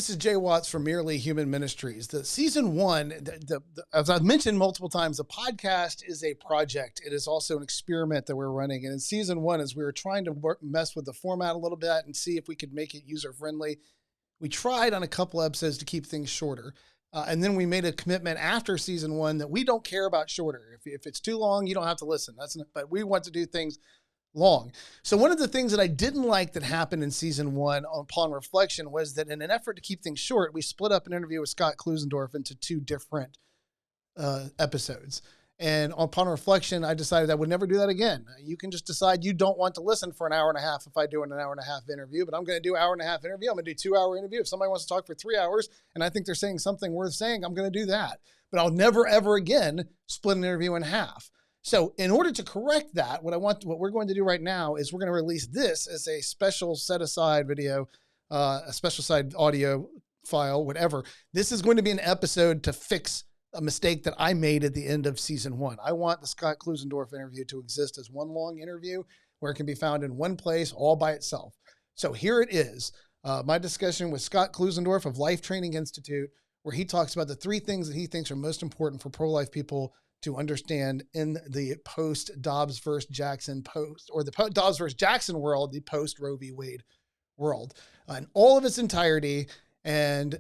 this is Jay Watts from Merely Human Ministries. The season one, as I've mentioned multiple times, the podcast is a project. It is also an experiment that we're running. And in season one, as we were trying to mess with the format a little bit and see if we could make it user-friendly, we tried on a couple episodes to keep things shorter. And then we made a commitment after season one that we don't care about shorter. If it's too long, you don't have to listen. But we want to do things long. So one of the things that I didn't like that happened in season one upon reflection was that in an effort to keep things short, we split up an interview with Scott Klusendorf into two different episodes. And upon reflection, I decided I would never do that again. You can just decide you don't want to listen for an hour and a half if I do an hour and a half interview, but I'm going to do an hour and a half interview. I'm going to do 2 hour interview. If somebody wants to talk for 3 hours and I think they're saying something worth saying, I'm going to do that. But I'll never, ever again split an interview in half. So in order to correct that, what we're going to do right now is we're going to release this as a special set aside video, a special side audio file, whatever. This is going to be an episode to fix a mistake that I made at the end of season one. I want the Scott Klusendorf interview to exist as one long interview where it can be found in one place all by itself. So here it is, my discussion with Scott Klusendorf of Life Training Institute, where he talks about the 3 things that he thinks are most important for pro-life people to understand in the post Dobbs versus Jackson Dobbs versus Jackson world, the post Roe v. Wade world, in all of its entirety, and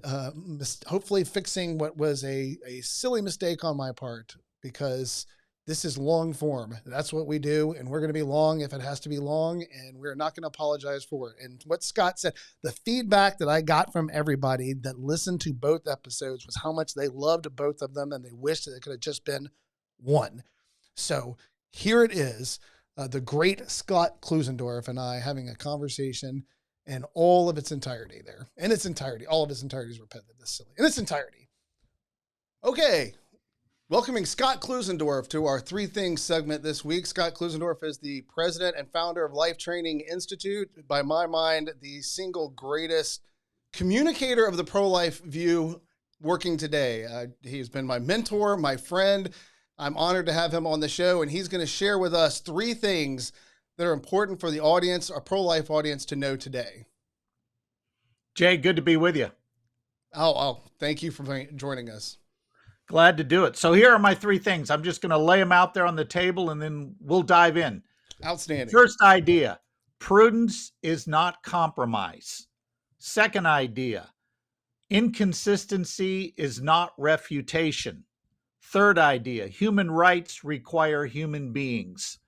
hopefully fixing what was a silly mistake on my part, because this is long form. That's what we do, and we're going to be long if it has to be long, and we're not going to apologize for it. And what Scott said, the feedback that I got from everybody that listened to both episodes was how much they loved both of them, and they wished that it could have just been one. So here it is, the great Scott Klusendorf and I having a conversation in all of its entirety there. In its entirety. All of its entirety is repetitive. That's silly. In its entirety. Okay. Welcoming Scott Klusendorf to our 3 Things segment this week. Scott Klusendorf is the president and founder of Life Training Institute. By my mind, the single greatest communicator of the pro-life view working today. He's been my mentor, my friend. I'm honored to have him on the show, and he's going to share with us 3 things that are important for the audience, our pro-life audience, to know today. Jay, good to be with you. Oh, thank you for joining us. Glad to do it. So here are my 3 things. I'm just going to lay them out there on the table, and then we'll dive in. Outstanding. First idea, prudence is not compromise. Second idea, inconsistency is not refutation. Third idea, human rights require human beings.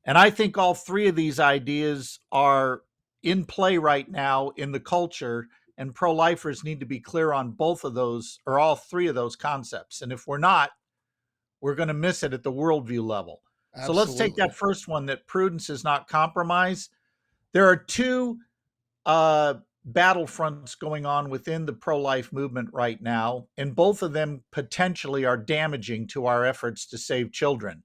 And I think all 3 of these ideas are in play right now in the culture, and pro-lifers need to be clear on both of those, or all 3 of those concepts. And if we're not, we're going to miss it at the worldview level. Absolutely. So let's take that first one, that prudence is not compromise. There are 2 battlefronts going on within the pro-life movement right now, and both of them potentially are damaging to our efforts to save children.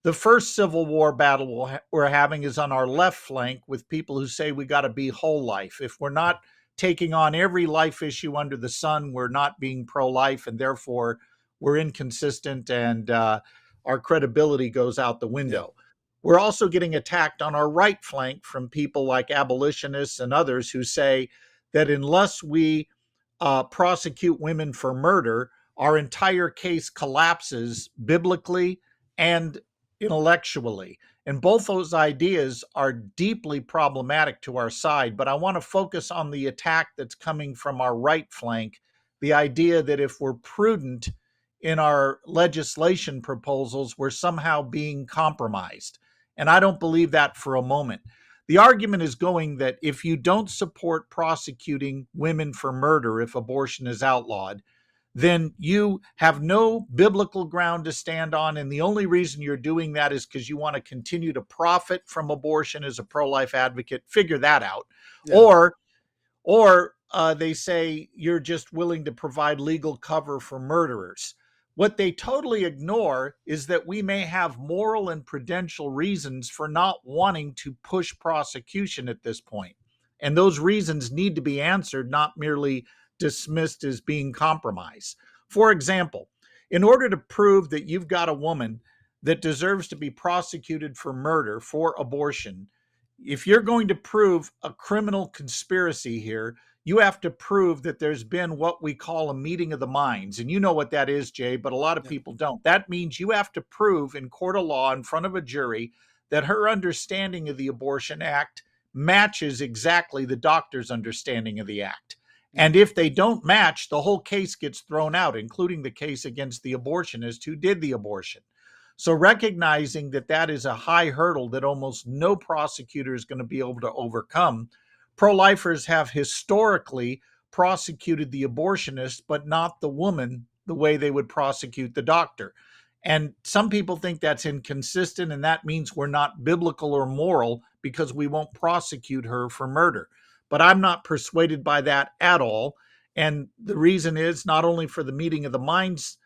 The first Civil War battle we're having is on our left flank with people who say we got to be whole life. If we're not taking on every life issue under the sun, we're not being pro-life, and therefore we're inconsistent, and our credibility goes out the window. Yeah. We're also getting attacked on our right flank from people like abolitionists and others who say that unless we prosecute women for murder, our entire case collapses biblically and intellectually. And both those ideas are deeply problematic to our side. But I want to focus on the attack that's coming from our right flank, the idea that if we're prudent in our legislation proposals, we're somehow being compromised. And I don't believe that for a moment. The argument is going that if you don't support prosecuting women for murder if abortion is outlawed, then you have no biblical ground to stand on. And the only reason you're doing that is because you want to continue to profit from abortion as a pro-life advocate. Figure that out. Yeah. Or they say you're just willing to provide legal cover for murderers. What they totally ignore is that we may have moral and prudential reasons for not wanting to push prosecution at this point. And those reasons need to be answered, not merely dismissed as being compromised. For example, in order to prove that you've got a woman that deserves to be prosecuted for murder, for abortion, if you're going to prove a criminal conspiracy here, you have to prove that there's been what we call a meeting of the minds. And you know what that is, Jay, but a lot of Yeah. people don't. That means you have to prove in court of law in front of a jury that her understanding of the abortion act matches exactly the doctor's understanding of the act. And if they don't match, the whole case gets thrown out, including the case against the abortionist who did the abortion. So recognizing that that is a high hurdle that almost no prosecutor is going to be able to overcome, pro-lifers have historically prosecuted the abortionist, but not the woman the way they would prosecute the doctor. And some people think that's inconsistent, and that means we're not biblical or moral because we won't prosecute her for murder. But I'm not persuaded by that at all. And the reason is not only for the meeting of the minds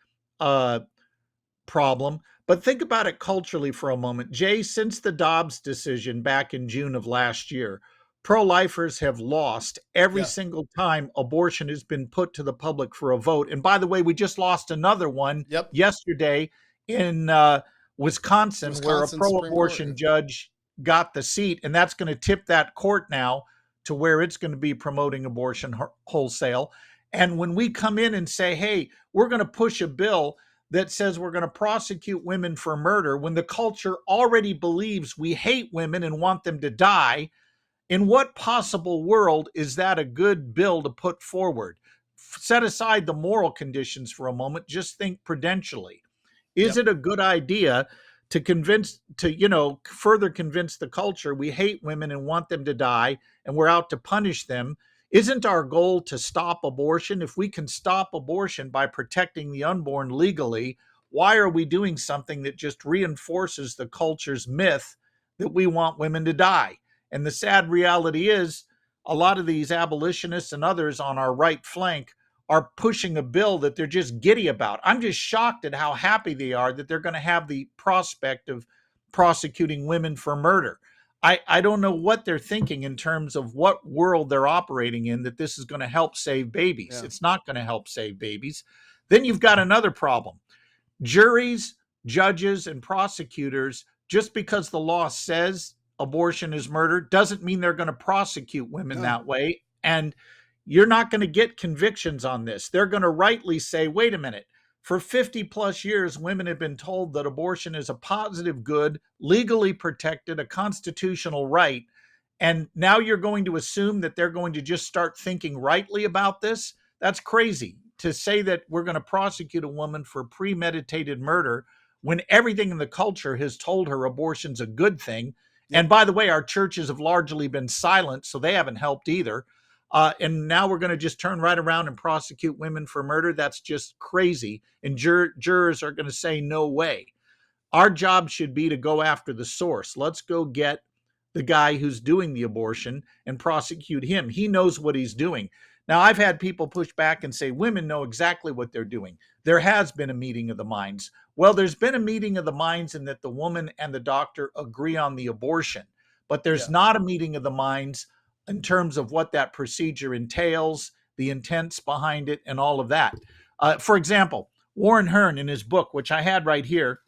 problem, but think about it culturally for a moment. Jay, since the Dobbs decision back in June of last year, pro-lifers have lost every Yeah. single time abortion has been put to the public for a vote. And by the way, we just lost another one Yep. yesterday in Wisconsin, where a Supreme Court. pro-abortion judge got the seat, and that's going to tip that court now to where it's going to be promoting abortion wholesale. And when we come in and say, hey, we're going to push a bill that says we're going to prosecute women for murder, when the culture already believes we hate women and want them to die, in what possible world is that a good bill to put forward? Set aside the moral conditions for a moment, just think prudentially. Is Yep. it a good idea to further convince the culture we hate women and want them to die and we're out to punish them? Isn't our goal to stop abortion? If we can stop abortion by protecting the unborn legally, why are we doing something that just reinforces the culture's myth that we want women to die? And the sad reality is, a lot of these abolitionists and others on our right flank are pushing a bill that they're just giddy about. I'm just shocked at how happy they are that they're going to have the prospect of prosecuting women for murder. I don't know what they're thinking in terms of what world they're operating in, that this is going to help save babies. Yeah. It's not going to help save babies. Then you've got another problem. Juries, judges, and prosecutors, just because the law says abortion is murder, doesn't mean they're going to prosecute women No. that way. And you're not going to get convictions on this. They're going to rightly say, wait a minute, for 50 plus years, women have been told that abortion is a positive good, legally protected, a constitutional right. And now you're going to assume that they're going to just start thinking rightly about this? That's crazy to say that we're going to prosecute a woman for premeditated murder when everything in the culture has told her abortion's a good thing. Yep. And by the way, our churches have largely been silent, so they haven't helped either. And now we're going to just turn right around and prosecute women for murder. That's just crazy. And jurors are going to say, no way. Our job should be to go after the source. Let's go get the guy who's doing the abortion and prosecute him. He knows what he's doing. Now, I've had people push back and say women know exactly what they're doing. There has been a meeting of the minds. Well, there's been a meeting of the minds in that the woman and the doctor agree on the abortion, but there's not a meeting of the minds in terms of what that procedure entails, the intents behind it, and all of that. For example, Warren Hearn in his book, which I have right here,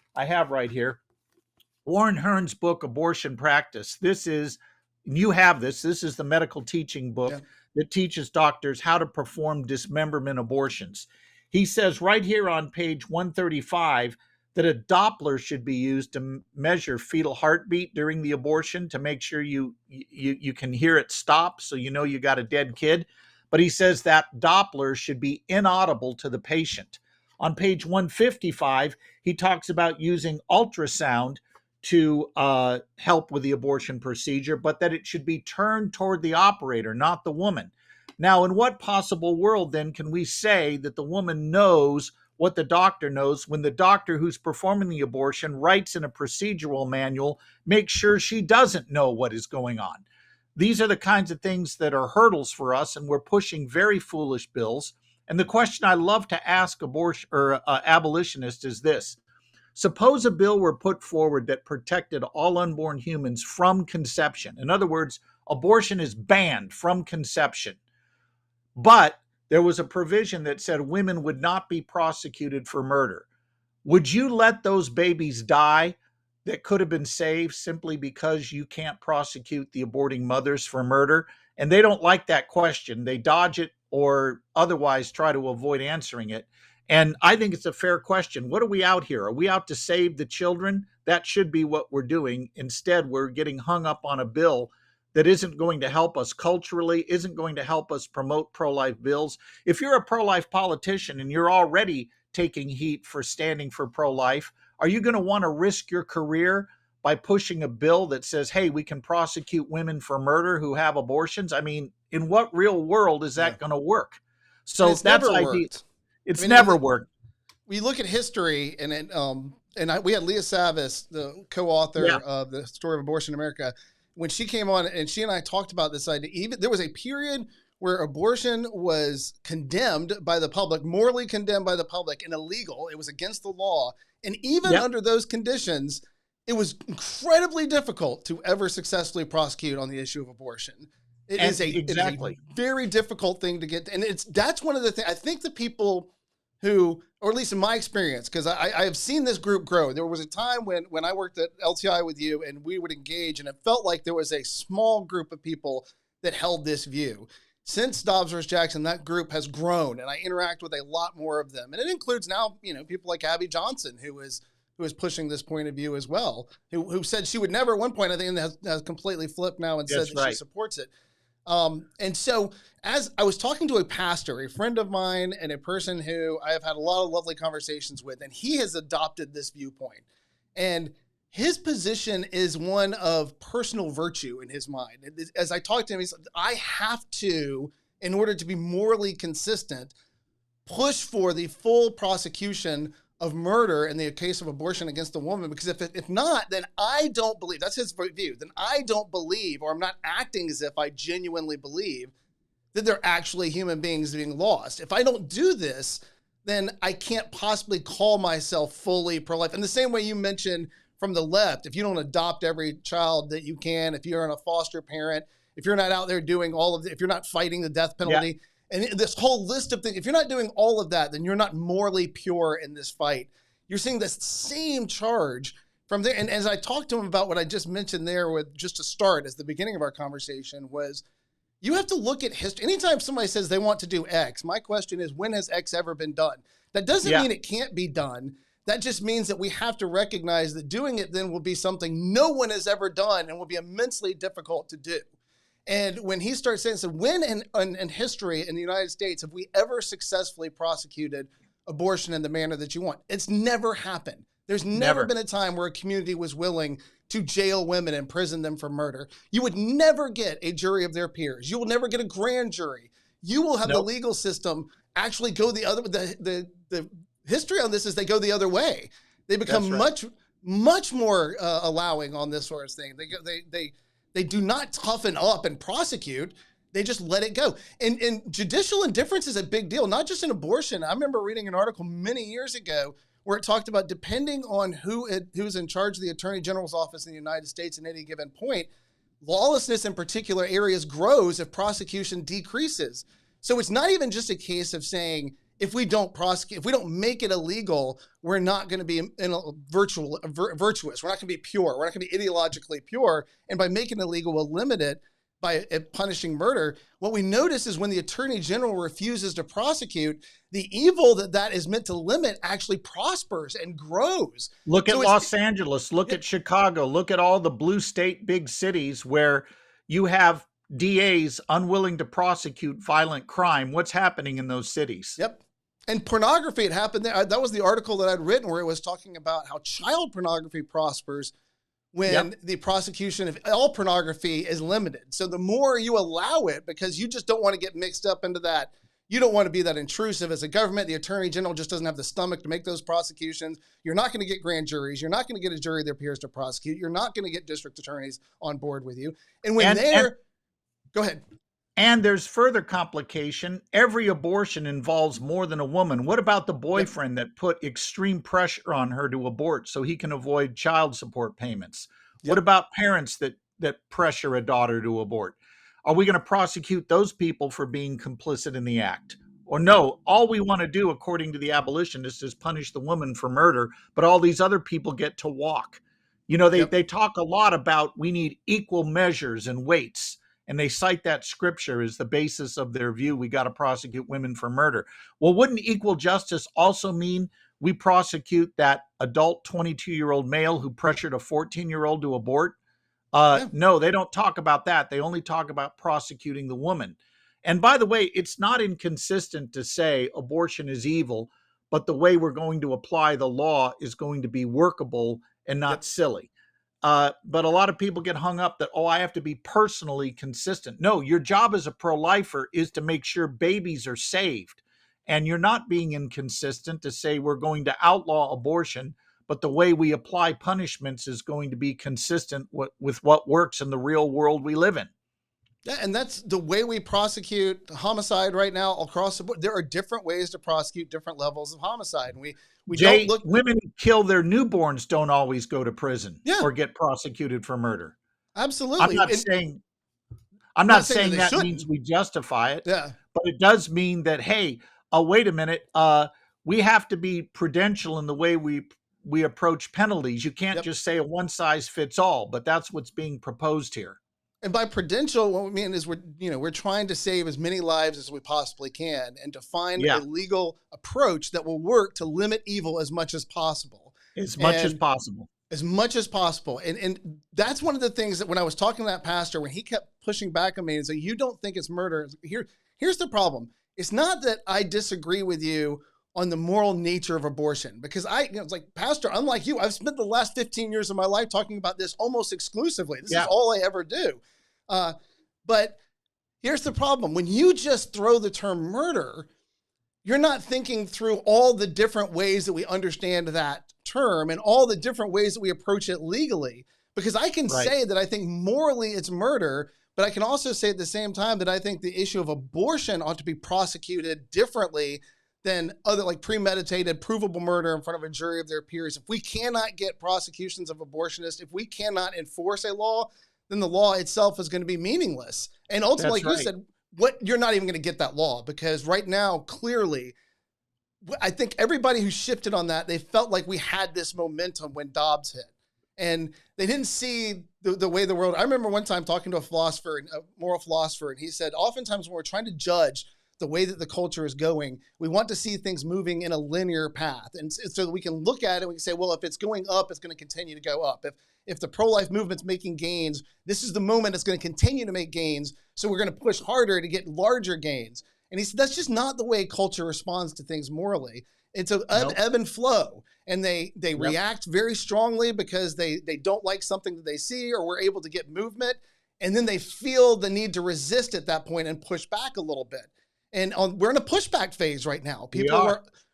Warren Hearn's book, Abortion Practice. This is the medical teaching book that teaches doctors how to perform dismemberment abortions. He says right here on page 135 that a Doppler should be used to measure fetal heartbeat during the abortion to make sure you can hear it stop so you know you got a dead kid. But he says that Doppler should be inaudible to the patient. On page 155, he talks about using ultrasound to help with the abortion procedure, but that it should be turned toward the operator, not the woman. Now, in what possible world then can we say that the woman knows what the doctor knows when the doctor who's performing the abortion writes in a procedural manual, make sure she doesn't know what is going on? These are the kinds of things that are hurdles for us, and we're pushing very foolish bills. And the question I love to ask abolitionists is this. Suppose a bill were put forward that protected all unborn humans from conception. In other words, abortion is banned from conception. But there was a provision that said women would not be prosecuted for murder. Would you let those babies die that could have been saved simply because you can't prosecute the aborting mothers for murder? and they don't like that question. They dodge it or otherwise try to avoid answering it. And I think it's a fair question. What are we out here? Are we out to save the children? That should be what we're doing. Instead, we're getting hung up on a bill that isn't going to help us culturally, isn't going to help us promote pro-life bills. If you're a pro-life politician and you're already taking heat for standing for pro-life, are you going to want to risk your career by pushing a bill that says, hey, we can prosecute women for murder who have abortions? I mean, in what real world is Yeah. that going to work? And So it's that's never idea. worked. It's I mean, never worked. we look at history, and we had Leah Savas, the co-author of The Story of Abortion in America, when she came on, and she and I talked about this idea. Even there was a period where abortion was condemned by the public, morally condemned by the public, and illegal. It was against the law. And even under those conditions, it was incredibly difficult to ever successfully prosecute on the issue of abortion. It is a very difficult thing to get. And that's one of the things, I think the people who, or at least in my experience, because I have seen this group grow. There was a time when I worked at LTI with you and we would engage, and it felt like there was a small group of people that held this view. Since Dobbs versus Jackson, that group has grown, and I interact with a lot more of them. And it includes now, people like Abby Johnson, who is pushing this point of view as well, who said she would never at one point, I think has completely flipped now and said that she supports it. And so as I was talking to a pastor, a friend of mine, and a person who I have had a lot of lovely conversations with, and he has adopted this viewpoint. And his position is one of personal virtue in his mind. As I talked to him, he said, I have to, in order to be morally consistent, push for the full prosecution of murder in the case of abortion against a woman, because if not, then I don't believe, that's his view, then I don't believe, or I'm not acting as if I genuinely believe that they're actually human beings being lost. If I don't do this, then I can't possibly call myself fully pro-life. In the same way you mentioned from the left, if you don't adopt every child that you can, if you're a foster parent, if you're not out there doing all of it, if you're not fighting the death penalty, and this whole list of things, if you're not doing all of that, then you're not morally pure in this fight. You're seeing this same charge from there. And as I talked to him about what I just mentioned there, with just to start as the beginning of our conversation, was you have to look at history. Anytime somebody says they want to do X, my question is, when has X ever been done? That doesn't mean it can't be done. That just means that we have to recognize that doing it then will be something no one has ever done and will be immensely difficult to do. And when he starts saying, so when in history in the United States have we ever successfully prosecuted abortion in the manner that you want? It's never happened. There's never been a time where a community was willing to jail women and imprison them for murder. You would never get a jury of their peers. You will never get a grand jury. You will have the legal system actually go the other. The history on this is they go the other way. They become much more allowing on this sort of thing. They do not toughen up and prosecute. They just let it go. And judicial indifference is a big deal, not just in abortion. I remember reading an article many years ago where it talked about, depending on who's in charge of the Attorney General's office in the United States at any given point, lawlessness in particular areas grows if prosecution decreases. So it's not even just a case of saying, if we don't prosecute, if we don't make it illegal, we're not going to be virtuous. We're not going to be pure. We're not going to be ideologically pure. And by making it illegal, we'll limit it by punishing murder. What we notice is when the Attorney General refuses to prosecute, the evil that is meant to limit actually prospers and grows. Look at Los Angeles. Look at Chicago. Look at all the blue state big cities where you have DAs unwilling to prosecute violent crime. What's happening in those cities? Yep. And pornography, it happened there. That was the article that I'd written where it was talking about how child pornography prospers when the prosecution of all pornography is limited. So the more you allow it, because you just don't want to get mixed up into that. You don't want to be that intrusive as a government. The Attorney General just doesn't have the stomach to make those prosecutions. You're not going to get grand juries. You're not going to get a jury of their peers to prosecute. You're not going to get district attorneys on board with you. And when go ahead. And there's further complication. Every abortion involves more than a woman. What about the boyfriend that put extreme pressure on her to abort so he can avoid child support payments? What about parents that pressure a daughter to abort? Are we going to prosecute those people for being complicit in the act? Or no, all we want to do, according to the abolitionists, is punish the woman for murder, but all these other people get to walk. You know, they talk a lot about we need equal measures and weights. and they cite that scripture as the basis of their view. We got to prosecute women for murder. Well, wouldn't equal justice also mean we prosecute that adult 22-year-old male who pressured a 14-year-old to abort? Yeah. No, they don't talk about that. They only talk about prosecuting the woman. And by the way, it's not inconsistent to say abortion is evil, but the way we're going to apply the law is going to be workable and not Yep. silly. But a lot of people get hung up that, oh, I have to be personally consistent. No, your job as a pro-lifer is to make sure babies are saved. And you're not being inconsistent to say we're going to outlaw abortion, but the way we apply punishments is going to be consistent with what works in the real world we live in. Yeah, and that's the way we prosecute homicide right now across the board. There are different ways to prosecute different levels of homicide. And we don't Jay, look. women who kill their newborns don't always go to prison Yeah, or get prosecuted for murder. I'm absolutely. not And saying I'm not saying that they that shouldn't. means we justify it, Yeah. but it does mean that, hey, wait a minute, we have to be prudential in the way we approach penalties. You can't Yep. just say a one size fits all, but that's what's being proposed here. And by prudential, what we mean is we're trying to save as many lives as we possibly can and to find a Yeah, legal approach that will work to limit evil as much as possible. as much as And possible. as much as possible. And that's one of the things that when I was talking to that pastor, when he kept pushing back on me and saying, you don't think it's murder. Here's the problem. It's not that I disagree with you on the moral nature of abortion, because it's like, Pastor, unlike you, I've spent the last 15 years of my life talking about this almost exclusively. This is all I ever do. But here's the problem. When you just throw the term murder, you're not thinking through all the different ways that we understand that term and all the different ways that we approach it legally. Because I can say that I think morally it's murder, but I can also say at the same time that I think the issue of abortion ought to be prosecuted differently than other like premeditated, provable murder in front of a jury of their peers. If we cannot get prosecutions of abortionists, if we cannot enforce a law, then the law itself is going to be meaningless. And ultimately, like you said, you're not even going to get that law, because right now, clearly, I think everybody who shifted on that, they felt like we had this momentum when Dobbs hit. And they didn't see the way the world. I remember one time talking to a moral philosopher, and he said, oftentimes when we're trying to judge the way that the culture is going, we want to see things moving in a linear path. And so that we can look at it, we can say, well, if it's going up, it's going to continue to go up. If the pro-life movement's making gains, this is the moment it's going to continue to make gains. So we're going to push harder to get larger gains. And he said, that's just not the way culture responds to things morally. It's an ebb and flow. And they react very strongly because they don't like something that they see, or we're able to get movement. And then they feel the need to resist at that point and push back a little bit. And we're in a pushback phase right now.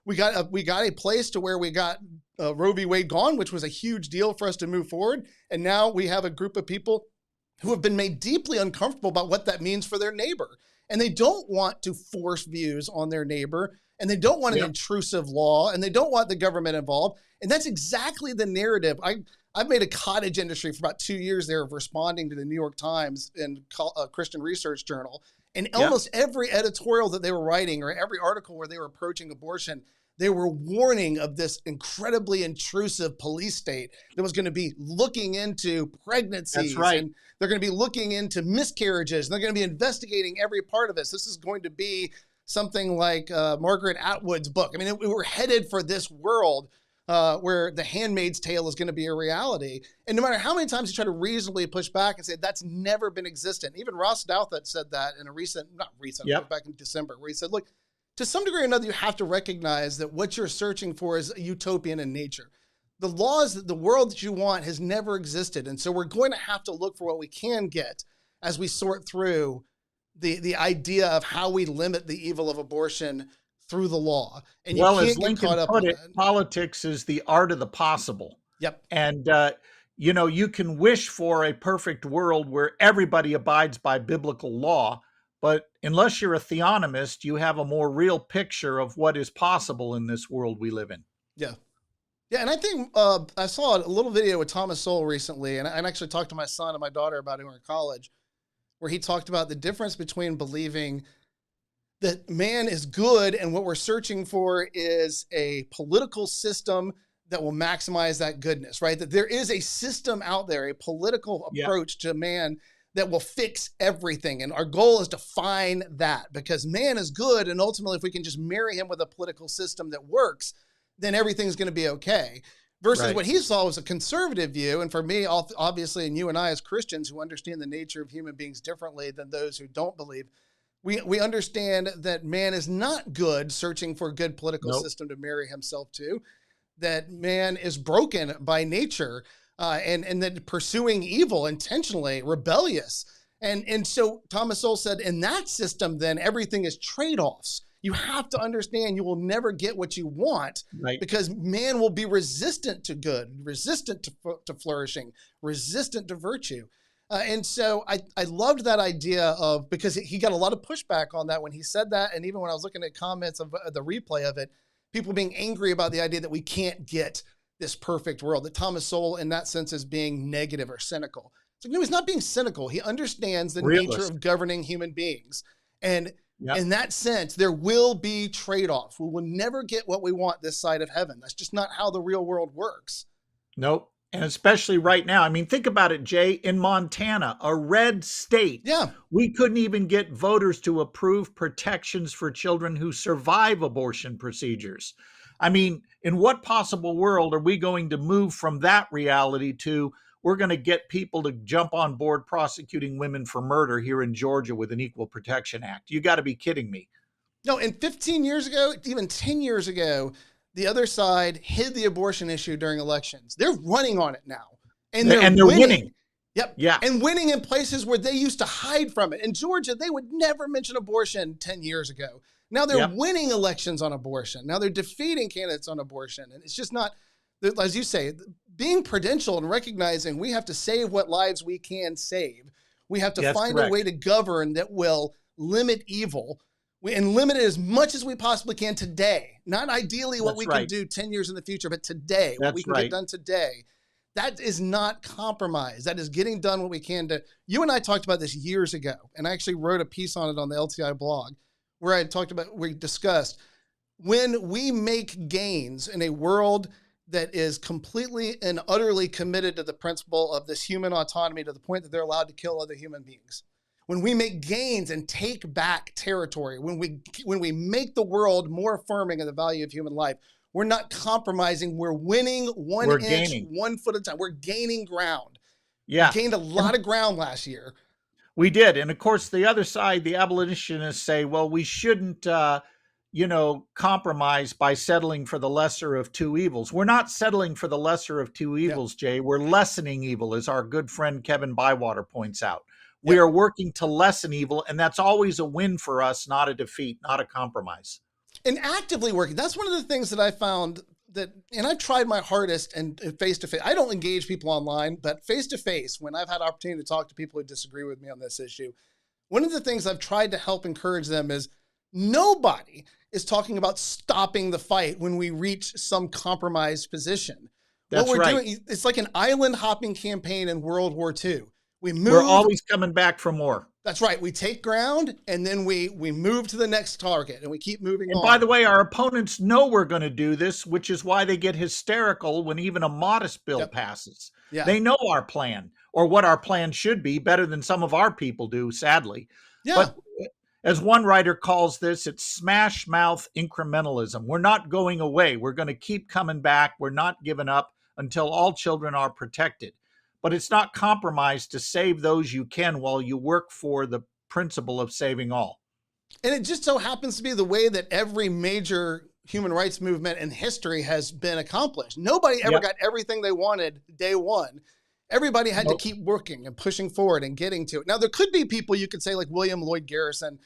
We got a place to where we got Roe v. Wade gone, which was a huge deal for us to move forward. And now we have a group of people who have been made deeply uncomfortable about what that means for their neighbor. And they don't want to force views on their neighbor, and they don't want an intrusive law, and they don't want the government involved. And that's exactly the narrative. I've made a cottage industry for about 2 years there of responding to the New York Times and Christian Research Journal. And almost every editorial that they were writing, or every article where they were approaching abortion, they were warning of this incredibly intrusive police state that was going to be looking into pregnancies. That's right. And they're going to be looking into miscarriages. And they're going to be investigating every part of this. This is going to be something like Margaret Atwood's book. I mean, we were headed for this world where The Handmaid's Tale is going to be a reality. And no matter how many times you try to reasonably push back and say that's never been existent. Even Ross Douthat said that in back in December, where he said, look, to some degree or another, you have to recognize that what you're searching for is utopian in nature. The laws, the world that you want has never existed. And so we're going to have to look for what we can get as we sort through the idea of how we limit the evil of abortion through the law. And you can't as get Lincoln caught up put in it, that. politics is the art of the possible. Yep. And, you can wish for a perfect world where everybody abides by biblical law, but unless you're a theonomist, you have a more real picture of what is possible in this world we live in. Yeah. Yeah, and I think I saw a little video with Thomas Sowell recently, and I actually talked to my son and my daughter about it when we were in college, where he talked about the difference between believing that man is good and what we're searching for is a political system that will maximize that goodness, right? That there is a system out there, a political approach to man that will fix everything. And our goal is to find that, because man is good. And ultimately, if we can just marry him with a political system that works, then everything's going to be okay. Versus what he saw was a conservative view. And for me, obviously, and you and I as Christians who understand the nature of human beings differently than those who don't believe, we understand that man is not good, searching for a good political system to marry himself to, that man is broken by nature, and that pursuing evil intentionally, rebellious. And so Thomas Sowell said, in that system, then everything is trade-offs. You have to understand you will never get what you want, because man will be resistant to good, resistant to flourishing, resistant to virtue. And so I loved that idea of, because he got a lot of pushback on that when he said that. And even when I was looking at comments of the replay of it, people being angry about the idea that we can't get this perfect world, that Thomas Sowell in that sense is being negative or cynical. So no, he's not being cynical. He understands the nature of governing human beings. And in that sense, there will be trade-offs. We will never get what we want this side of heaven. That's just not how the real world works. Nope. And especially right now. I mean, think about it, Jay. In Montana, a red state, we couldn't even get voters to approve protections for children who survive abortion procedures. I mean, in what possible world are we going to move from that reality to we're going to get people to jump on board prosecuting women for murder here in Georgia with an Equal Protection Act? You got to be kidding me. No, and 15 years ago, even 10 years ago, the other side hid the abortion issue during elections. They're running on it now. And they're winning. Yep. Yeah. And winning in places where they used to hide from it. In Georgia, they would never mention abortion 10 years ago. Now they're winning elections on abortion. Now they're defeating candidates on abortion. And it's just not, as you say, being prudential and recognizing we have to save what lives we can save. We have to find a way to govern that will limit evil, and limit it as much as we possibly can today. Not ideally what we can do 10 years in the future, but today, what we can get done today. That is not compromise. That is getting done what we can to. You and I talked about this years ago, and I actually wrote a piece on it on the LTI blog where we discussed when we make gains in a world that is completely and utterly committed to the principle of this human autonomy to the point that they're allowed to kill other human beings. When we make gains and take back territory, when we make the world more affirming of the value of human life, we're not compromising. We're winning one inch, 1 foot at a time. We're gaining ground. Yeah. We gained a lot of ground last year. We did. And of course, the other side, the abolitionists say, well, we shouldn't, compromise by settling for the lesser of two evils. We're not settling for the lesser of two evils, Jay. We're lessening evil, as our good friend Kevin Bywater points out. We are working to lessen evil, and that's always a win for us, not a defeat, not a compromise. And actively working. That's one of the things that I found that, and I've tried my hardest and face-to-face. I don't engage people online, but face-to-face, when I've had opportunity to talk to people who disagree with me on this issue, one of the things I've tried to help encourage them is nobody is talking about stopping the fight when we reach some compromised position. That's what we're doing, it's like an island hopping campaign in World War II. We're always coming back for more. That's right. We take ground and then we move to the next target and we keep moving on. And by the way, our opponents know we're going to do this, which is why they get hysterical when even a modest bill passes. Yeah. They know our plan, or what our plan should be, better than some of our people do, sadly. Yeah. But as one writer calls this, it's smash mouth incrementalism. We're not going away. We're going to keep coming back. We're not giving up until all children are protected. But it's not compromise to save those you can while you work for the principle of saving all. And it just so happens to be the way that every major human rights movement in history has been accomplished. Nobody ever got everything they wanted day one. Everybody had to keep working and pushing forward and getting to it. Now, there could be people you could say like William Lloyd Garrison.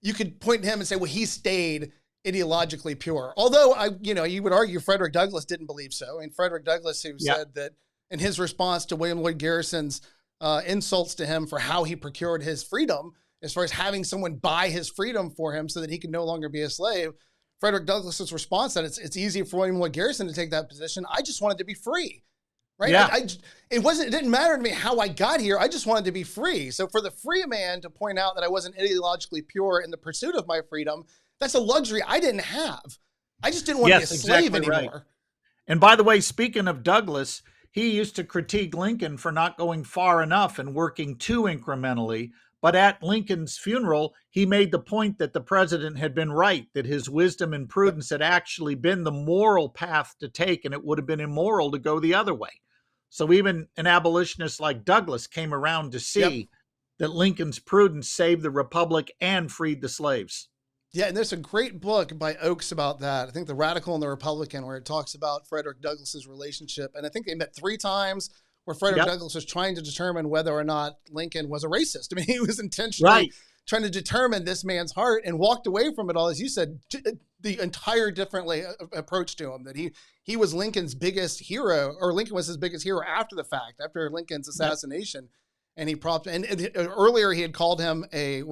You could point to him and say, well, he stayed ideologically pure. Although, you would argue Frederick Douglass didn't believe so. I mean, Frederick Douglass, who said that, in his response to William Lloyd Garrison's insults to him for how he procured his freedom, as far as having someone buy his freedom for him so that he could no longer be a slave, Frederick Douglass's response that it's easy for William Lloyd Garrison to take that position. I just wanted to be free, right? Yeah. It didn't matter to me how I got here. I just wanted to be free. So for the free man to point out that I wasn't ideologically pure in the pursuit of my freedom, that's a luxury I didn't have. I just didn't want to be a slave anymore. Right. And by the way, speaking of Douglass, he used to critique Lincoln for not going far enough and working too incrementally. But at Lincoln's funeral, he made the point that the president had been right, that his wisdom and Yep. prudence had actually been the moral path to take, and it would have been immoral to go the other way. So even an abolitionist like Douglas came around to see Yep. that Lincoln's prudence saved the republic and freed the slaves. Yeah, and there's a great book by Oakes about that. I think The Radical and the Republican, where it talks about Frederick Douglass's relationship. And I think they met 3 times, where Frederick Douglass was trying to determine whether or not Lincoln was a racist. I mean, he was intentionally trying to determine this man's heart, and walked away from it all, as you said, the entire differently approach to him, that he was Lincoln's biggest hero, or Lincoln was his biggest hero after the fact, after Lincoln's assassination. And he and earlier he had called him a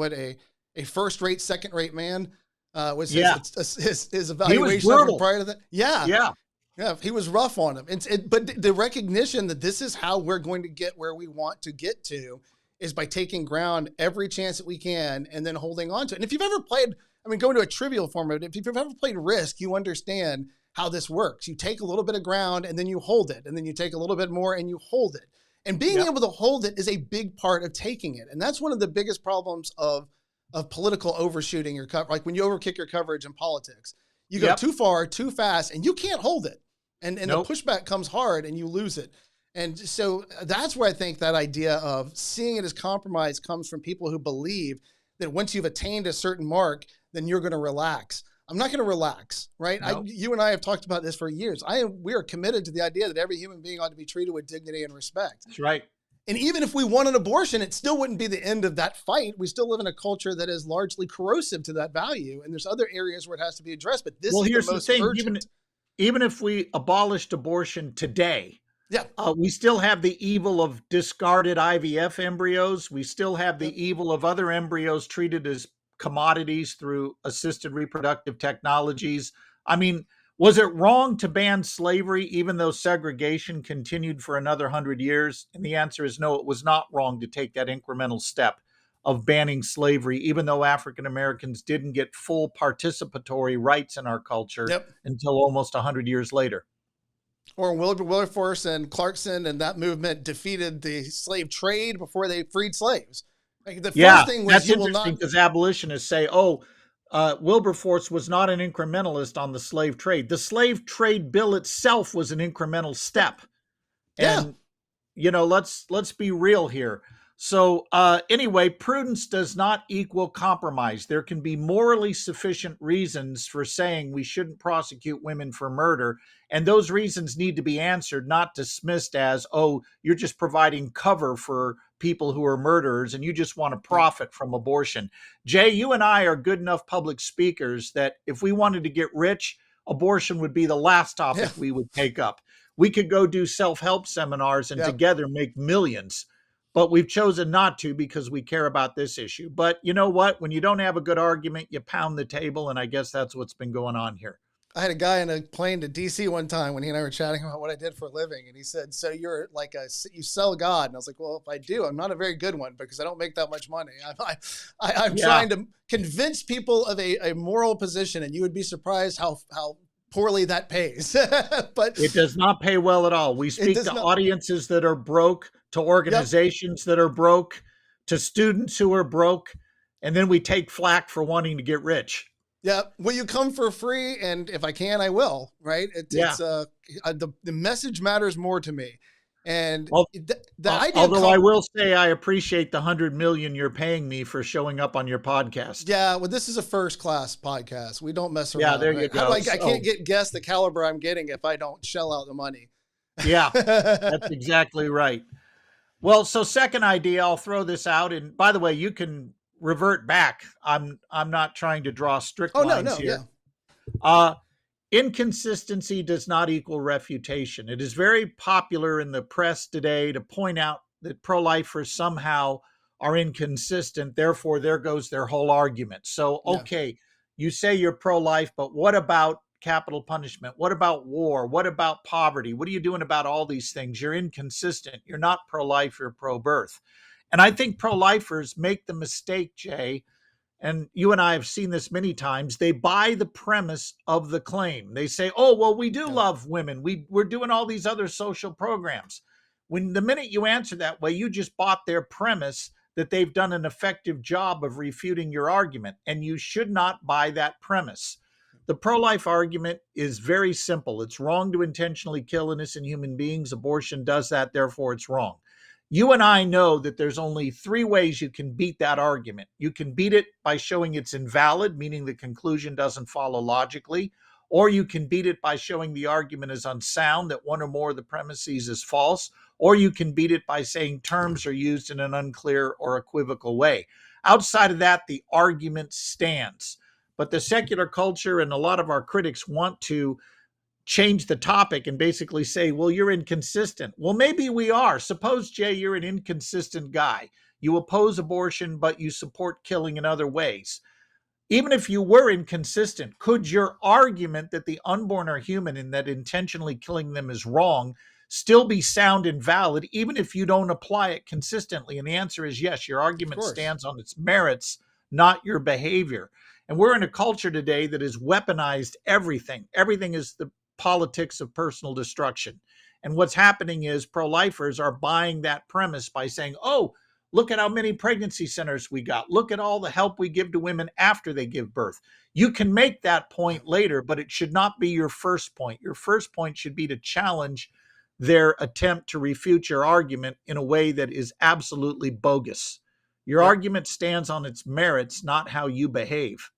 first-rate, second-rate man. Was his evaluation of him prior to that? Yeah, he was rough on him. But the recognition that this is how we're going to get where we want to get to is by taking ground every chance that we can, and then holding on to it. And if you've ever played, I mean, going to a trivial form of it, if you've ever played Risk, you understand how this works. You take a little bit of ground and then you hold it, and then you take a little bit more and you hold it. And being able to hold it is a big part of taking it. And that's one of the biggest problems of political overshooting your cover. Like when you overkick your coverage in politics, you go too far, too fast, and you can't hold it. And the pushback comes hard and you lose it. And so that's where I think that idea of seeing it as compromise comes from people who believe that once you've attained a certain mark, then you're going to relax. I'm not going to relax, right? No. You and I have talked about this for years. We are committed to the idea that every human being ought to be treated with dignity and respect. That's right. And even if we want an abortion, it still wouldn't be the end of that fight. We still live in a culture that is largely corrosive to that value. And there's other areas where it has to be addressed. But this is the most urgent. Even if we abolished abortion today, we still have the evil of discarded IVF embryos. We still have the evil of other embryos treated as commodities through assisted reproductive technologies. I mean, was it wrong to ban slavery even though segregation continued for another 100 years? And the answer is no, it was not wrong to take that incremental step of banning slavery, even though African Americans didn't get full participatory rights in our culture until almost 100 years later. Or Wilberforce and Clarkson and that movement defeated the slave trade before they freed slaves. Like the first thing was that's interesting because abolitionists say, Wilberforce was not an incrementalist on the slave trade. The slave trade bill itself was an incremental step. And, let's be real here. So anyway, prudence does not equal compromise. There can be morally sufficient reasons for saying we shouldn't prosecute women for murder. And those reasons need to be answered, not dismissed as, you're just providing cover for people who are murderers and you just want to profit from abortion. Jay, you and I are good enough public speakers that if we wanted to get rich, abortion would be the last topic we would take up. We could go do self-help seminars and together make millions. But we've chosen not to because we care about this issue. But you know what? When you don't have a good argument, you pound the table. And I guess that's what's been going on here. I had a guy in a plane to DC one time when he and I were chatting about what I did for a living. And he said, so you're like you sell God. And I was like, well, if I do, I'm not a very good one because I don't make that much money. I'm trying to convince people of a moral position. And you would be surprised how poorly that pays. But it does not pay well at all. We speak to audiences that are broke, to organizations that are broke, to students who are broke, and then we take flack for wanting to get rich. Yeah. Will you come for free? And if I can, I will. Right. The message matters more to me. And the idea. Although I will say I appreciate the $100 million you're paying me for showing up on your podcast. Yeah. Well, this is a first class podcast. We don't mess around. Yeah. There you go. I can't get guess the caliber I'm getting if I don't shell out the money. Yeah. That's exactly right. Well, so second idea, I'll throw this out. And by the way, you can revert back. I'm not trying to draw strict lines here. Inconsistency does not equal refutation. It is very popular in the press today to point out that pro-lifers somehow are inconsistent. Therefore, there goes their whole argument. So, you say you're pro-life, but what about capital punishment? What about war? What about poverty? What are you doing about all these things? You're inconsistent. You're not pro-life, you're pro-birth. And I think pro-lifers make the mistake, Jay, and you and I have seen this many times, they buy the premise of the claim. They say, oh, well, we do Yeah, love women. We're doing all these other social programs. When the minute you answer that way, you just bought their premise that they've done an effective job of refuting your argument, and you should not buy that premise. The pro-life argument is very simple. It's wrong to intentionally kill innocent human beings. Abortion does that, therefore it's wrong. You and I know that there's only three ways you can beat that argument. You can beat it by showing it's invalid, meaning the conclusion doesn't follow logically, or you can beat it by showing the argument is unsound, that one or more of the premises is false, or you can beat it by saying terms are used in an unclear or equivocal way. Outside of that, the argument stands. But the secular culture and a lot of our critics want to change the topic and basically say, well, you're inconsistent. Well, maybe we are. Suppose, Jay, you're an inconsistent guy. You oppose abortion, but you support killing in other ways. Even if you were inconsistent, could your argument that the unborn are human and that intentionally killing them is wrong still be sound and valid, even if you don't apply it consistently? And the answer is yes, your of argument course. stands on its merits, not your behavior. And we're in a culture today that has weaponized everything. Everything is the politics of personal destruction. And what's happening is pro-lifers are buying that premise by saying, oh, look at how many pregnancy centers we got. Look at all the help we give to women after they give birth. You can make that point later, but it should not be your first point. Your first point should be to challenge their attempt to refute your argument in a way that is absolutely bogus. Your Yep. argument stands on its merits, not how you behave.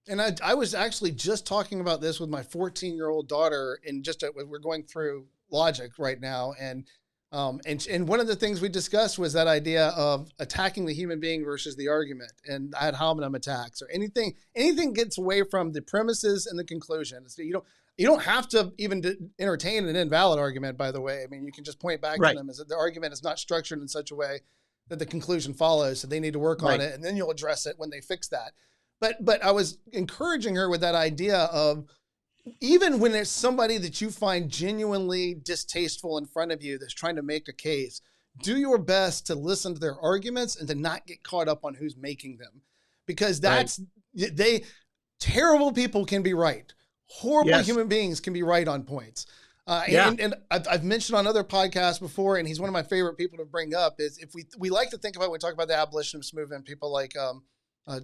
And I was actually just talking about this with my 14-year-old daughter, and we're going through logic right now, and one of the things we discussed was that idea of attacking the human being versus the argument, and ad hominem attacks or anything gets away from the premises and the conclusion. So you don't have to even entertain an invalid argument. By the way, I mean, you can just point back to Right, them as that the argument is not structured in such a way that the conclusion follows. So they need to work on right. it, and then you'll address it when they fix that. But I was encouraging her with that idea of, even when it's somebody that you find genuinely distasteful in front of you that's trying to make a case, do your best to listen to their arguments and to not get caught up on who's making them, because Right. they terrible people can be right. Horrible Yes. human beings can be right on points. Yeah. And I've mentioned on other podcasts before, and he's one of my favorite people to bring up, is if we like to think about, when we talk about the abolitionist movement, people like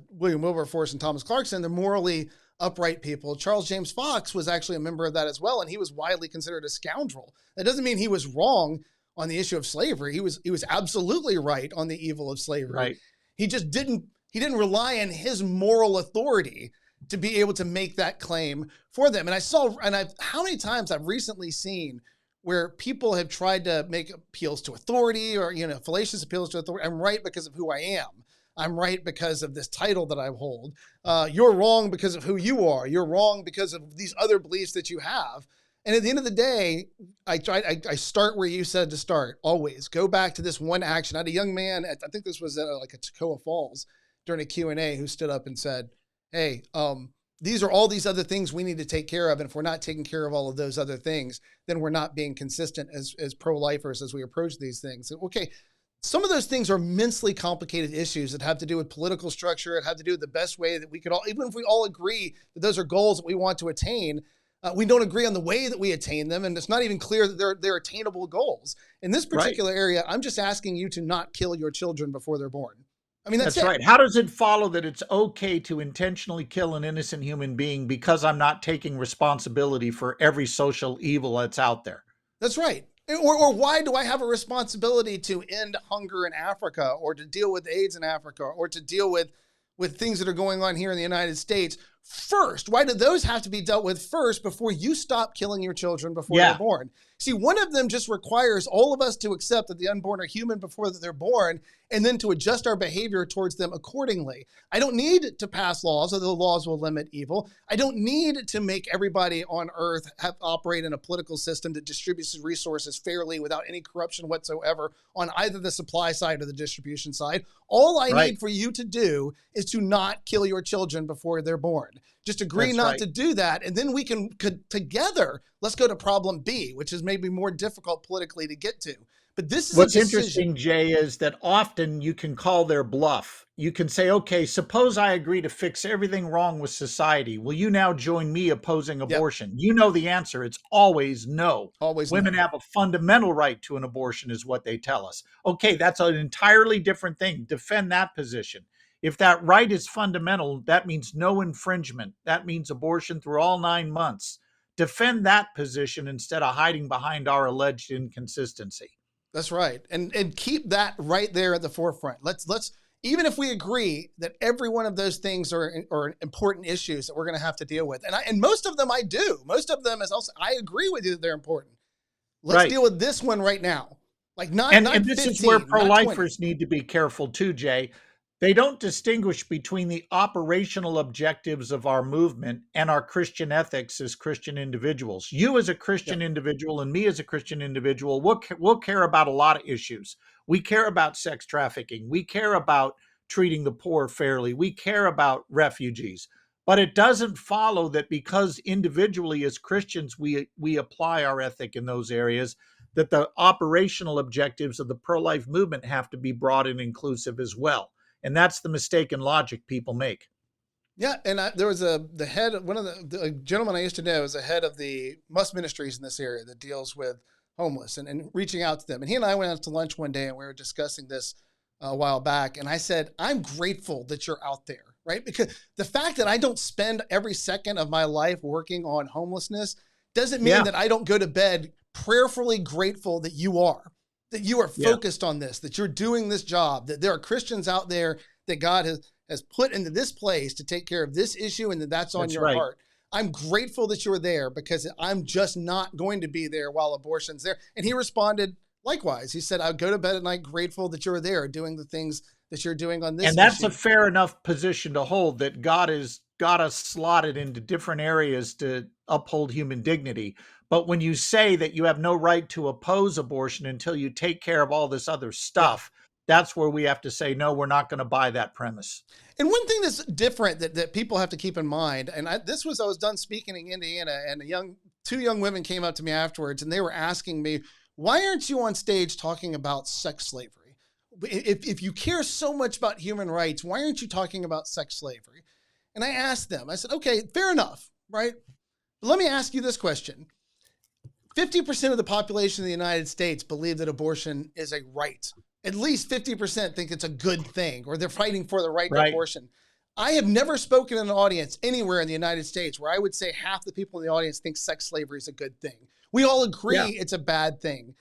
William Wilberforce and Thomas Clarkson, they're morally upright people. Charles James Fox was actually a member of that as well, and he was widely considered a scoundrel. That doesn't mean he was wrong on the issue of slavery. He was absolutely right on the evil of slavery. Right. He just didn't rely on his moral authority to be able to make that claim for them. And how many times I've recently seen where people have tried to make appeals to authority, or fallacious appeals to authority. I'm right because of who I am. I'm right because of this title that I hold. You're wrong because of who you are. You're wrong because of these other beliefs that you have. And at the end of the day, I start where you said to start. Always go back to this one action. I had a young man, I think this was at like a Toccoa Falls during a Q&A, who stood up and said, hey, these are all these other things we need to take care of. And if we're not taking care of all of those other things, then we're not being consistent as pro-lifers as we approach these things. Okay, some of those things are immensely complicated issues that have to do with political structure. It have to do with the best way that we could all, even if we all agree that those are goals that we want to attain, we don't agree on the way that we attain them. And it's not even clear that they're attainable goals. In this Right. particular area, I'm just asking you to not kill your children before they're born. I mean, that's That's it. right. How does it follow that it's okay to intentionally kill an innocent human being because I'm not taking responsibility for every social evil that's out there? That's right. Or why do I have a responsibility to end hunger in Africa, or to deal with AIDS in Africa, or to deal with things that are going on here in the United States first? Why do those have to be dealt with first before you stop killing your children before they're Yeah. born? See, one of them just requires all of us to accept that the unborn are human before they're born, and then to adjust our behavior towards them accordingly. I don't need to pass laws, although laws will limit evil. I don't need to make everybody on earth operate in a political system that distributes resources fairly without any corruption whatsoever on either the supply side or the distribution side. All I Right. need for you to do is to not kill your children before they're born. Just agree That's not right. to do that, and then we could together, let's go to problem B, which is maybe more difficult politically to get to. But this is a What's decision. interesting, Jay, is that often you can call their bluff. You can say, okay, suppose I agree to fix everything wrong with society. Will you now join me opposing Yep. abortion? You know the answer. It's always no. Always Women no. have a fundamental right to an abortion, is what they tell us. Okay, that's an entirely different thing. Defend that position. If that right is fundamental, that means no infringement. That means abortion through all 9 months. Defend that position instead of hiding behind our alleged inconsistency. That's right. And keep that right there at the forefront. Let's even if we agree that every one of those things are important issues that we're going to have to deal with. And most of them I do. Most of them is also I agree with you that they're important. Let's Right. deal with this one right now. Like And not this is where 15, not 20. pro-lifers need to be careful too, Jay. They don't distinguish between the operational objectives of our movement and our Christian ethics as Christian individuals. You as a Christian Yep. individual and me as a Christian individual, we'll care about a lot of issues. We care about sex trafficking. We care about treating the poor fairly. We care about refugees. But it doesn't follow that because individually as Christians we apply our ethic in those areas, that the operational objectives of the pro-life movement have to be broad and inclusive as well. And that's the mistaken logic people make. Yeah, and there was the head, one of the gentleman I used to know is the head of the Must Ministries in this area that deals with homeless and reaching out to them. And he and I went out to lunch one day and we were discussing this a while back. And I said, I'm grateful that you're out there, right? Because the fact that I don't spend every second of my life working on homelessness doesn't mean Yeah, that I don't go to bed prayerfully grateful that you are, that you are yeah, focused on this, that you're doing this job, that there are Christians out there that God has put into this place to take care of this issue and that that's on that's your right. heart. I'm grateful that you're there because I'm just not going to be there while abortion's there. And he responded likewise. He said, I go to bed at night grateful that you're there doing the things that you're doing on this And that's a issue. fair enough position to hold, that God has got us slotted into different areas to uphold human dignity. But when you say that you have no right to oppose abortion until you take care of all this other Yeah. stuff, that's where we have to say, no, we're not going to buy that premise. And one thing that's different that people have to keep in mind, and I was done speaking in Indiana, and two young women came up to me afterwards, and they were asking me, "Why aren't you on stage talking about sex slavery? If you care so much about human rights, why aren't you talking about sex slavery?" And I asked them, I said, "Okay, fair enough, right? But let me ask you this question: 50% of the population of the United States believe that abortion is a right. At least 50% think it's a good thing or they're fighting for the right to Right. abortion. I have never spoken in an audience anywhere in the United States where I would say half the people in the audience think sex slavery is a good thing. We all agree Yeah. it's a bad thing.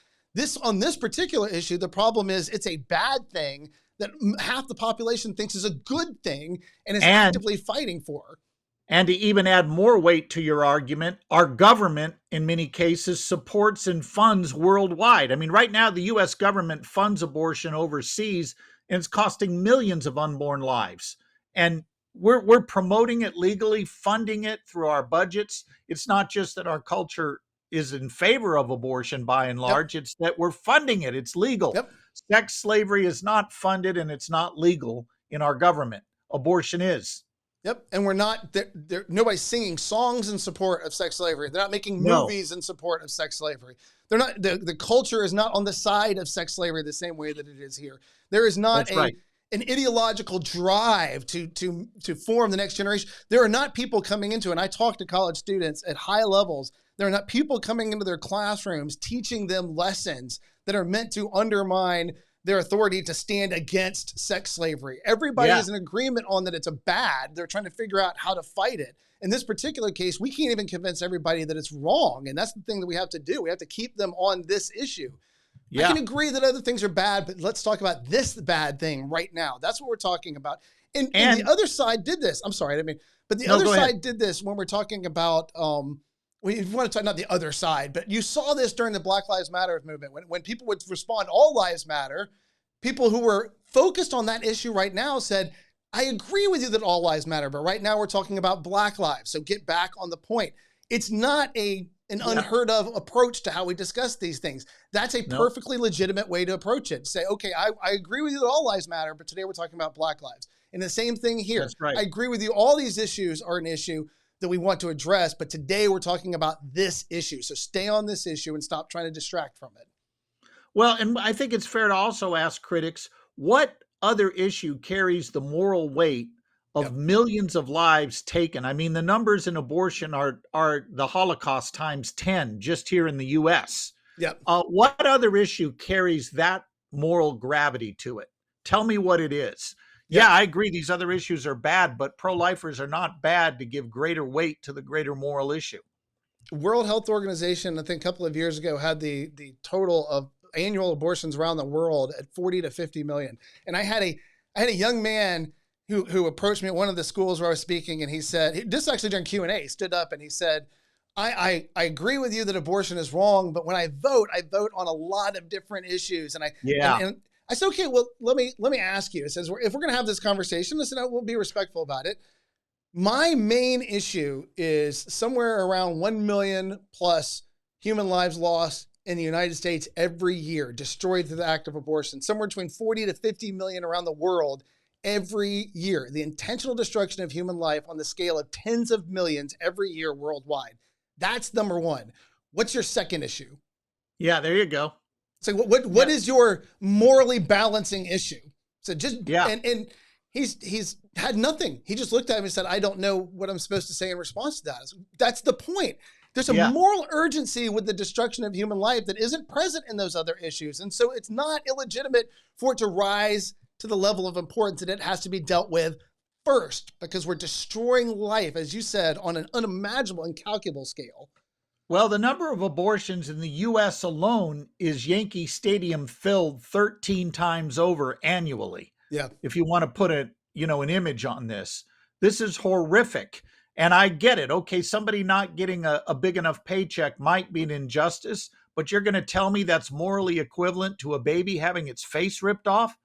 On this particular issue, the problem is it's a bad thing that half the population thinks is a good thing and is And actively fighting for. And to even add more weight to your argument, our government, in many cases, supports and funds worldwide. I mean, right now, the US government funds abortion overseas, and it's costing millions of unborn lives. And we're promoting it legally, funding it through our budgets. It's not just that our culture is in favor of abortion by and Yep. large, it's that we're funding it. It's legal. Yep. Sex slavery is not funded and it's not legal in our government. Abortion is. Yep. And we're not, nobody's singing songs in support of sex slavery. They're not making No, movies in support of sex slavery. They're not, the culture is not on the side of sex slavery the same way that it is here. There is not that's right. an ideological drive to form the next generation. There are not people coming into, and I talk to college students at high levels, there are not people coming into their classrooms teaching them lessons that are meant to undermine their authority to stand against sex slavery. Everybody Yeah. is in agreement on that it's a bad. They're trying to figure out how to fight it. In this particular case, we can't even convince everybody that it's wrong. And that's the thing that we have to do. We have to keep them on this issue. I Yeah. can agree that other things are bad, but let's talk about this bad thing right now. That's what we're talking about. And the And other side did this. I'm sorry, I didn't mean, but the no, other go ahead. side did this when we're talking about we want to talk not the other side, but you saw this during the Black Lives Matter movement when people would respond, all lives matter. People who were focused on that issue right now said, I agree with you that all lives matter, but right now we're talking about Black lives. So get back on the point. It's not an Yeah. unheard of approach to how we discuss these things. That's a No, perfectly legitimate way to approach it. Say, okay, I agree with you that all lives matter, but today we're talking about Black lives. And the same thing here. that's right. I agree with you. All these issues are an issue that we want to address, but today we're talking about this issue. So stay on this issue and stop trying to distract from it. Well, and I think it's fair to also ask critics, what other issue carries the moral weight of Yep. millions of lives taken? I mean, the numbers in abortion are the Holocaust times 10 just here in the US. Yep. What other issue carries that moral gravity to it? Tell me what it is. Yeah, Yep. I agree these other issues are bad, but pro-lifers are not bad to give greater weight to the greater moral issue. World Health Organization, I think a couple of years ago, had the total of annual abortions around the world at 40 to 50 million. And I had a young man who approached me at one of the schools where I was speaking, and he said, this actually during Q&A, he stood up and he said, I agree with you that abortion is wrong, but when I vote on a lot of different issues. Yeah. And I said, okay, well, let me ask you. It says, if we're going to have this conversation, listen, we'll be respectful about it. My main issue is somewhere around 1 million plus human lives lost in the United States every year, destroyed through the act of abortion, somewhere between 40 to 50 million around the world every year. The intentional destruction of human life on the scale of tens of millions every year worldwide. That's number one. What's your second issue? Yeah, there you go. So what is your morally balancing issue? So just, Yeah. and he's had nothing. He just looked at me and said, I don't know what I'm supposed to say in response to that. That's the point. There's a Yeah. moral urgency with the destruction of human life that isn't present in those other issues. And so it's not illegitimate for it to rise to the level of importance that it has to be dealt with first, because we're destroying life, as you said, on an unimaginable, incalculable scale. Well, the number of abortions in the US alone is Yankee Stadium filled 13 times over annually. Yeah. If you want to put an image on this. This is horrific. And I get it. Okay, somebody not getting a big enough paycheck might be an injustice, but you're going to tell me that's morally equivalent to a baby having its face ripped off?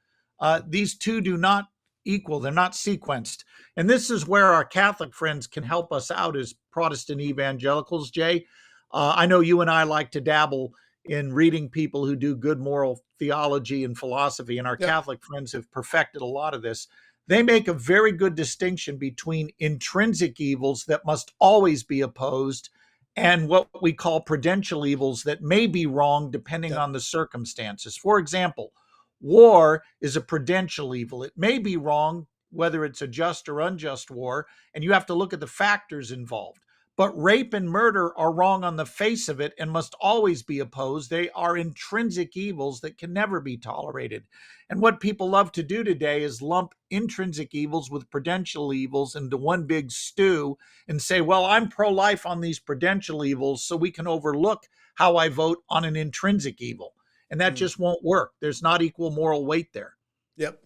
These two do not equal. They're not sequenced. And this is where our Catholic friends can help us out as Protestant evangelicals, Jay. I know you and I like to dabble in reading people who do good moral theology and philosophy, and our Yep. Catholic friends have perfected a lot of this. They make a very good distinction between intrinsic evils that must always be opposed and what we call prudential evils that may be wrong depending Yep. on the circumstances. For example, war is a prudential evil. It may be wrong whether it's a just or unjust war, and you have to look at the factors involved. But rape and murder are wrong on the face of it and must always be opposed. They are intrinsic evils that can never be tolerated. And what people love to do today is lump intrinsic evils with prudential evils into one big stew and say, well, I'm pro-life on these prudential evils, so we can overlook how I vote on an intrinsic evil. And that just won't work. There's not equal moral weight there. Yep.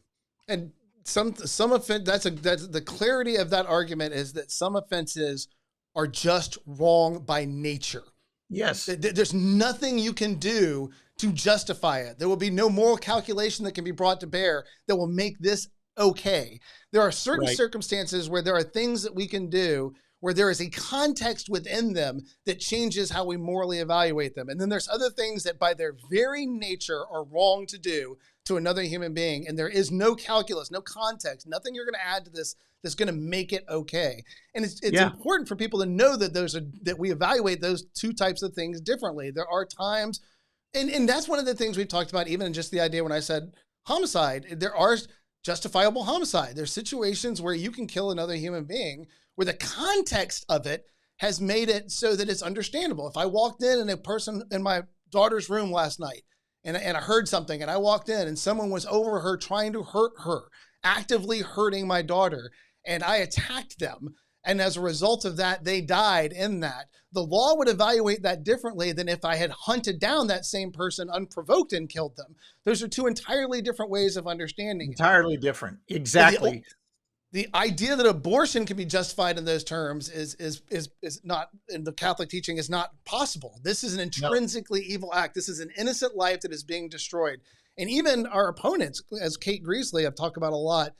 And some offense, that's the clarity of that argument is that some offenses are just wrong by nature. Yes. There's nothing you can do to justify it. There will be no moral calculation that can be brought to bear that will make this okay. There are certain circumstances where there are things that we can do where there is a context within them that changes how we morally evaluate them. And then there's other things that by their very nature are wrong to do to another human being. And there is no calculus, no context, nothing you're going to add to this that's going to make it okay. And it's important for people to know that that we evaluate those two types of things differently. There are times, and that's one of the things we've talked about, even in just the idea when I said homicide, there are justifiable homicide. There's situations where you can kill another human being where the context of it has made it so that it's understandable. If I walked in and a person in my daughter's room last night and I heard something and I walked in and someone was over her trying to hurt her, actively hurting my daughter, and I attacked them, and as a result of that, they died in that, the law would evaluate that differently than if I had hunted down that same person unprovoked and killed them. Those are two entirely different ways of understanding it. Entirely different. Exactly. The idea that abortion can be justified in those terms is not, in the Catholic teaching, is not possible. This is an intrinsically evil act. This is an innocent life that is being destroyed. And even our opponents, as Kate Greasley, I've talked about a lot,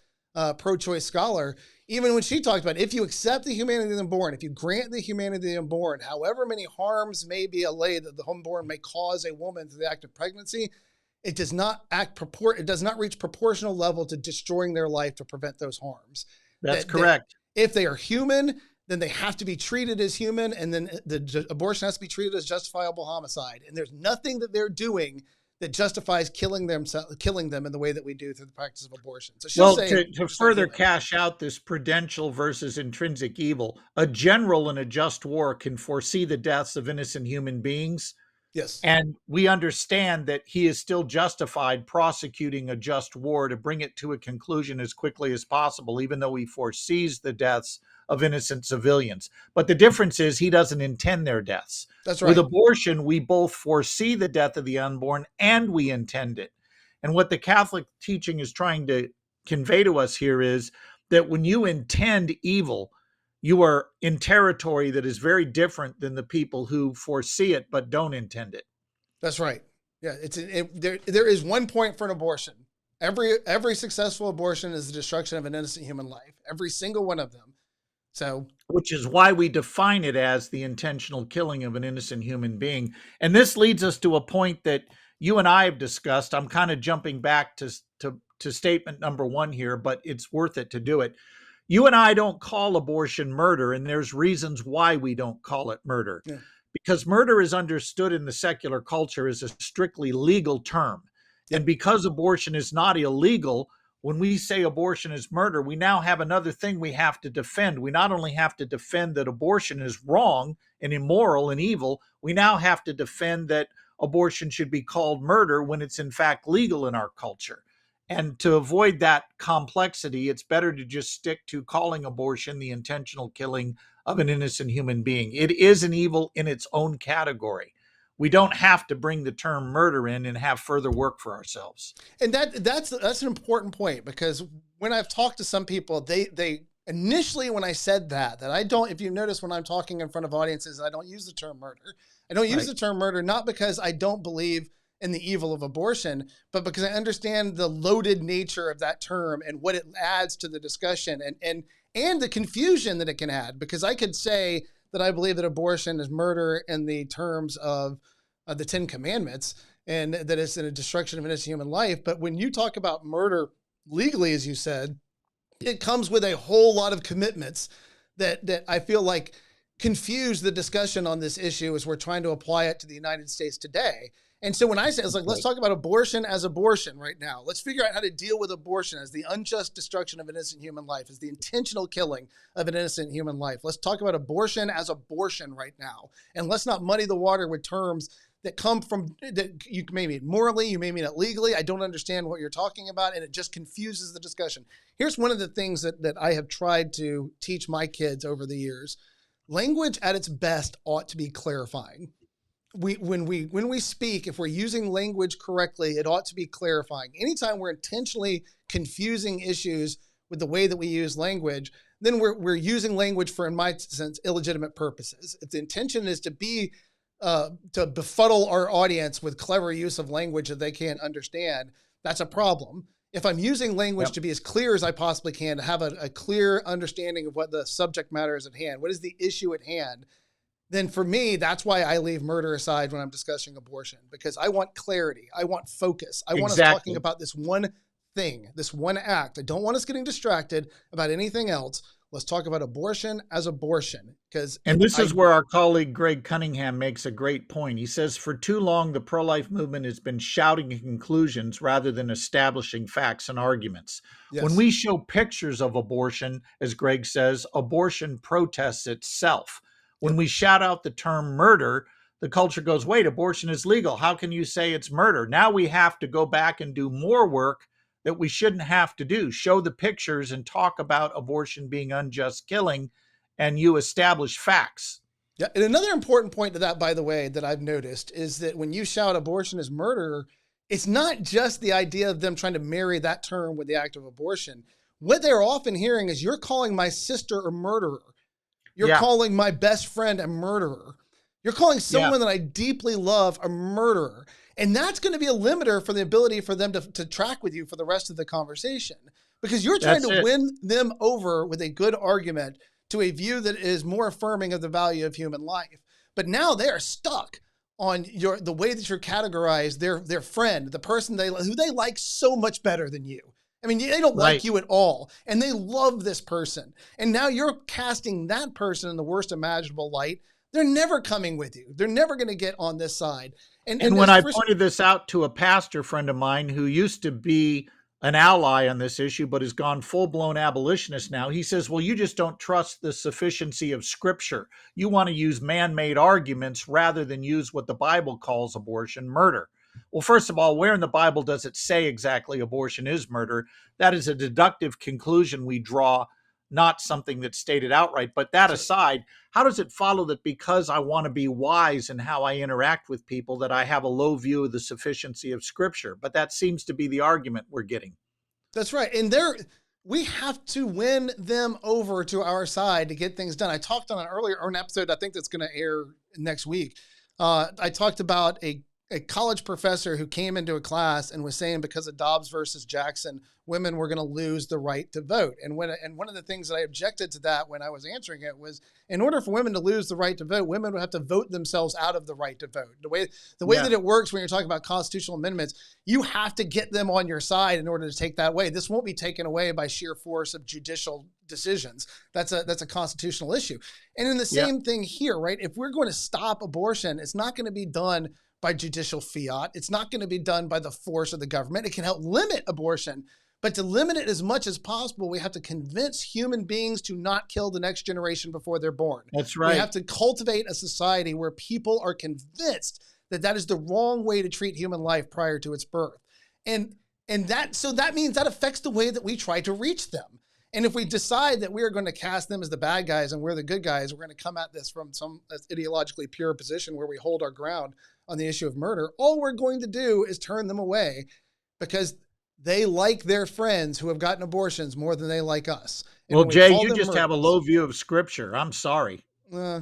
pro-choice scholar, even when she talked about, if you accept the humanity of the unborn, if you grant the humanity of the unborn, however many harms may be allayed that the unborn may cause a woman through the act of pregnancy, it does not reach proportional level to destroying their life to prevent those harms. That's correct. If they are human, then they have to be treated as human, and then the abortion has to be treated as justifiable homicide. And there's nothing that they're doing that justifies killing them in the way that we do through the practice of abortion. So she'll Well, say, to further cash out this prudential versus intrinsic evil, a general in a just war can foresee the deaths of innocent human beings. yes, And we understand that he is still justified prosecuting a just war to bring it to a conclusion as quickly as possible, even though he foresees the deaths of innocent civilians. But the difference is he doesn't intend their deaths. that's With right. abortion, we both foresee the death of the unborn and we intend it. And what the Catholic teaching is trying to convey to us here is that when you intend evil, you are in territory that is very different than the people who foresee it but don't intend it. That's right. Yeah, there is one point for an abortion. Every successful abortion is the destruction of an innocent human life. Every single one of them. So, which is why we define it as the intentional killing of an innocent human being. And this leads us to a point that you and I have discussed. I'm kind of jumping back to statement number one here, but it's worth it to do it. You and I don't call abortion murder, and there's reasons why we don't call it murder. yeah, Because murder is understood in the secular culture as a strictly legal term. Yep. And because abortion is not illegal, when we say abortion is murder, we now have another thing we have to defend. We not only have to defend that abortion is wrong and immoral and evil, we now have to defend that abortion should be called murder when it's in fact legal in our culture. And to avoid that complexity, it's better to just stick to calling abortion the intentional killing of an innocent human being. It is an evil in its own category. We don't have to bring the term murder in and have further work for ourselves. and that's an important point, because when I've talked to some people, they initially, when I said that I don't, if you notice when I'm talking in front of audiences, I don't use the term murder. I don't use the term murder, not because I don't believe in the evil of abortion, but because I understand the loaded nature of that term and what it adds to the discussion and the confusion that it can add. Because I could say that I believe that abortion is murder in the terms of the 10 Commandments, and that it's a destruction of innocent human life. But when you talk about murder legally, as you said, it comes with a whole lot of commitments that I feel like confuse the discussion on this issue as we're trying to apply it to the United States today. And so when I say, it's like, let's talk about abortion as abortion right now. Let's figure out how to deal with abortion as the unjust destruction of an innocent human life, as the intentional killing of an innocent human life. Let's talk about abortion as abortion right now. And let's not muddy the water with terms that come from, that you may mean morally, you may mean it legally. I don't understand what you're talking about, and it just confuses the discussion. Here's one of the things that I have tried to teach my kids over the years. Language at its best ought to be clarifying. When we speak, if we're using language correctly, it ought to be clarifying. Anytime we're intentionally confusing issues with the way that we use language, then we're using language for, in my sense, illegitimate purposes. If the intention is to befuddle our audience with clever use of language that they can't understand, that's a problem. If I'm using language to be as clear as I possibly can, to have a clear understanding of what the subject matter is at hand, what is the issue at hand, then for me, that's why I leave murder aside when I'm discussing abortion, because I want clarity. I want focus. I want us talking about this one thing, this one act. I don't want us getting distracted about anything else. Let's talk about abortion as abortion. And this is where our colleague Greg Cunningham makes a great point. He says, for too long, the pro-life movement has been shouting conclusions rather than establishing facts and arguments. Yes. When we show pictures of abortion, as Greg says, abortion protests itself. When we shout out the term murder, the culture goes, wait, abortion is legal. How can you say it's murder? Now we have to go back and do more work that we shouldn't have to do. Show the pictures and talk about abortion being unjust killing, and you establish facts. Yeah, and another important point to that, by the way, that I've noticed is that when you shout abortion is murder, it's not just the idea of them trying to marry that term with the act of abortion. What they're often hearing is, you're calling my sister a murderer. You're calling my best friend a murderer. You're calling someone that I deeply love a murderer. And that's going to be a limiter for the ability for them to track with you for the rest of the conversation, because you're trying to win them over with a good argument to a view that is more affirming of the value of human life. But now they are stuck on the way that you're categorized their friend, the person who they like so much better than you. I mean, they don't like you at all, and they love this person. And now you're casting that person in the worst imaginable light they're never coming with you. They're never going to get on this side. And when I pointed this out to a pastor friend of mine who used to be an ally on this issue, but has gone full-blown abolitionist now, he says, well, you just don't trust the sufficiency of Scripture. You want to use man-made arguments rather than use what the Bible calls abortion murder. Well, first of all, where in the Bible does it say exactly abortion is murder? That is a deductive conclusion we draw, not something that's stated outright. But that aside, how does it follow that because I want to be wise in how I interact with people, that I have a low view of the sufficiency of Scripture? But that seems to be the argument we're getting. That's right. And we have to win them over to our side to get things done. I talked on an episode, I think that's going to air next week. I talked about a college professor who came into a class and was saying because of Dobbs versus Jackson, women were going to lose the right to vote. And one of the things that I objected to that when I was answering it was, in order for women to lose the right to vote, women would have to vote themselves out of the right to vote. The way that it works when you're talking about constitutional amendments, you have to get them on your side in order to take that away. This won't be taken away by sheer force of judicial decisions. That's a constitutional issue. And in the same thing here, right? If we're going to stop abortion, it's not going to be done by judicial fiat. It's not going to be done by the force of the government. It can help limit abortion, but to limit it as much as possible, we have to convince human beings to not kill the next generation before they're born. That's right. We have to cultivate a society where people are convinced that that is the wrong way to treat human life prior to its birth. And that means that affects the way that we try to reach them. And if we decide that we are going to cast them as the bad guys and we're the good guys, we're going to come at this from some ideologically pure position where we hold our ground on the issue of murder, all we're going to do is turn them away because they like their friends who have gotten abortions more than they like us. And well, Jay, you just have a low view of Scripture. I'm sorry. Yeah.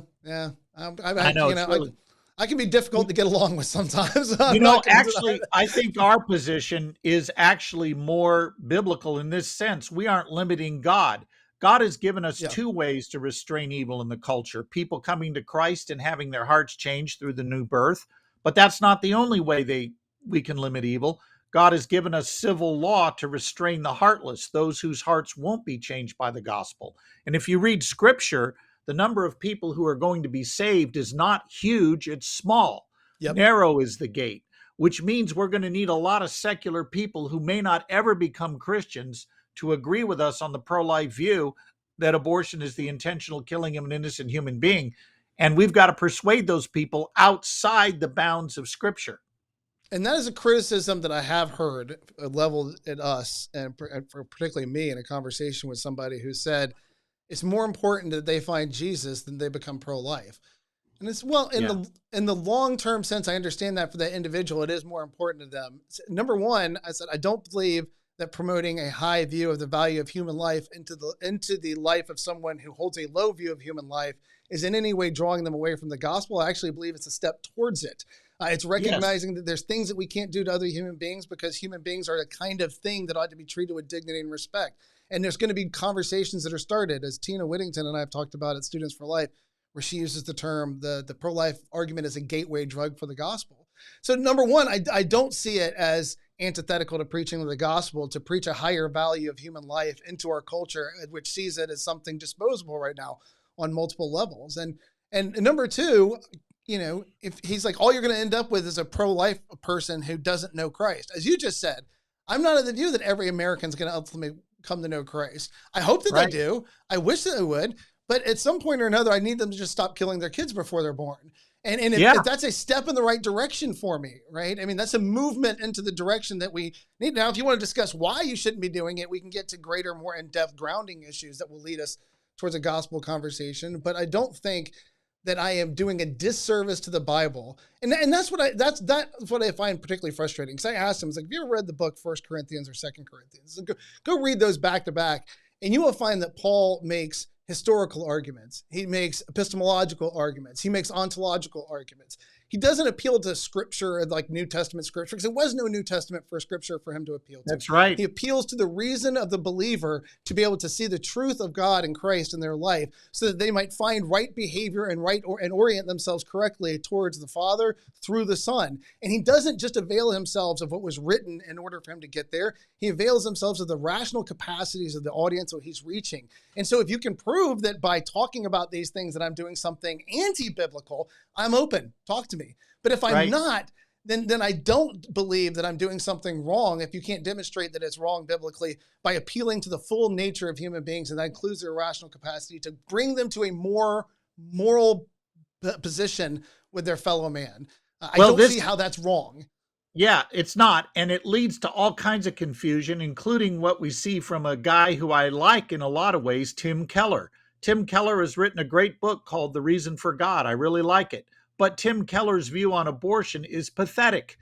I know. I can be difficult to get along with sometimes. Actually, I think our position is actually more biblical in this sense. We aren't limiting God. God has given us two ways to restrain evil in the culture: people coming to Christ and having their hearts changed through the new birth. But that's not the only way we can limit evil. God has given us civil law to restrain the heartless, those whose hearts won't be changed by the gospel. And if you read Scripture, the number of people who are going to be saved is not huge, it's small. Narrow is the gate, which means we're going to need a lot of secular people who may not ever become Christians to agree with us on the pro-life view that abortion is the intentional killing of an innocent human being. And we've got to persuade those people outside the bounds of Scripture. And that is a criticism that I have heard leveled at us, and particularly me, in a conversation with somebody who said it's more important that they find Jesus than they become pro-life. And it's, well, in the long-term sense, I understand that for that individual, it is more important to them. Number one, I said, I don't believe that promoting a high view of the value of human life into the life of someone who holds a low view of human life is in any way drawing them away from the gospel. I actually believe it's a step towards it. It's recognizing that there's things that we can't do to other human beings because human beings are the kind of thing that ought to be treated with dignity and respect. And there's going to be conversations that are started, as Tina Whittington and I have talked about at Students for Life, where she uses the term, the pro-life argument as a gateway drug for the gospel. So number one, I don't see it as antithetical to preaching of the gospel to preach a higher value of human life into our culture, which sees it as something disposable right now on multiple levels. And number two, if he's like, all you're going to end up with is a pro-life person who doesn't know Christ. As you just said, I'm not of the view that every American's going to ultimately come to know Christ. I hope that they do. I wish that they would. But at some point or another, I need them to just stop killing their kids before they're born. And if that's a step in the right direction for me, right? I mean, that's a movement into the direction that we need. Now, if you want to discuss why you shouldn't be doing it, we can get to greater, more in-depth grounding issues that will lead us towards a gospel conversation. But I don't think that I am doing a disservice to the Bible. And that's what I find particularly frustrating. Because I asked him, I was like, have you ever read the book 1 Corinthians or 2 Corinthians? So go read those back to back. And you will find that Paul makes historical arguments. He makes epistemological arguments. He makes ontological arguments. He doesn't appeal to scripture like New Testament scripture, because there was no New Testament for scripture for him to appeal to. That's right. He appeals to the reason of the believer to be able to see the truth of God and Christ in their life so that they might find right behavior and orient themselves correctly towards the Father through the Son. And he doesn't just avail himself of what was written in order for him to get there. He avails himself of the rational capacities of the audience that he's reaching. And so if you can prove prove that by talking about these things that I'm doing something anti-biblical, I'm open. Talk to me. But if I'm not, then I don't believe that I'm doing something wrong if you can't demonstrate that it's wrong biblically by appealing to the full nature of human beings, and that includes their rational capacity to bring them to a more moral position with their fellow man. I don't see how that's wrong. Yeah, it's not. And it leads to all kinds of confusion, including what we see from a guy who I like in a lot of ways, Tim Keller. Tim Keller has written a great book called The Reason for God. I really like it. But Tim Keller's view on abortion is pathetic.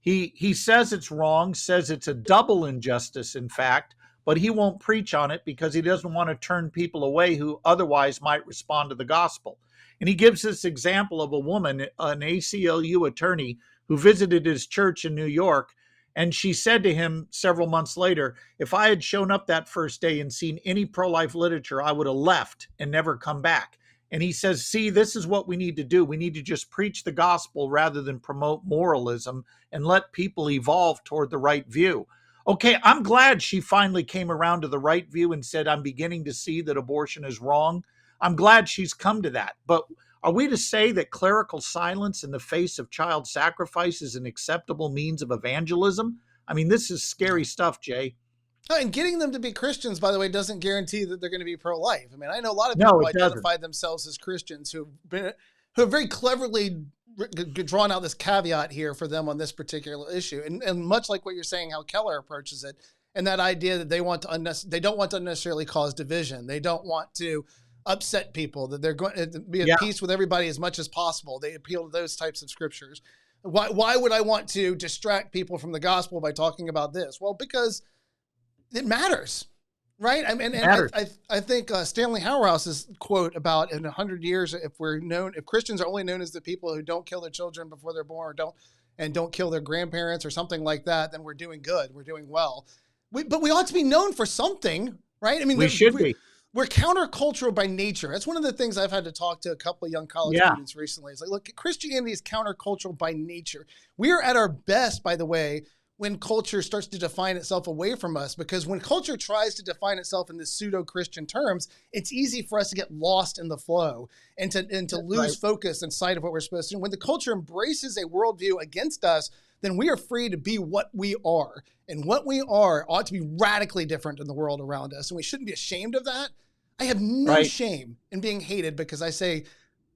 He says it's wrong, says it's a double injustice, in fact, but he won't preach on it because he doesn't want to turn people away who otherwise might respond to the gospel. And he gives this example of a woman, an ACLU attorney, who visited his church in New York. And she said to him several months later, if I had shown up that first day and seen any pro-life literature, I would have left and never come back. And he says, see, this is what we need to do. We need to just preach the gospel rather than promote moralism and let people evolve toward the right view. Okay, I'm glad she finally came around to the right view and said, I'm beginning to see that abortion is wrong. I'm glad she's come to that. But are we to say that clerical silence in the face of child sacrifice is an acceptable means of evangelism? I mean, this is scary stuff, Jay. And getting them to be Christians, by the way, doesn't guarantee that they're going to be pro-life. I mean, I know a lot of people who identify themselves as Christians who have very cleverly drawn out this caveat here for them on this particular issue. And much like what you're saying, how Keller approaches it, and that idea that they don't want to unnecessarily cause division. They don't want to upset people, that they're going to be at peace with everybody as much as possible. They appeal to those types of scriptures. Why would I want to distract people from the gospel by talking about this? Well, because it matters, right? I mean, I think Stanley Hauerhaus's quote about in 100 years, if Christians are only known as the people who don't kill their children before they're born or don't kill their grandparents or something like that, then we're doing good. We're doing well. But we ought to be known for something, right? I mean, we should be. We're countercultural by nature. That's one of the things I've had to talk to a couple of young college students recently. It's like, look, Christianity is countercultural by nature. We are at our best, by the way, when culture starts to define itself away from us, because when culture tries to define itself in the pseudo-Christian terms, it's easy for us to get lost in the flow and to lose focus and sight of what we're supposed to do. When the culture embraces a worldview against us, then we are free to be what we are. And what we are ought to be radically different than the world around us. And we shouldn't be ashamed of that. I have no shame in being hated because I say,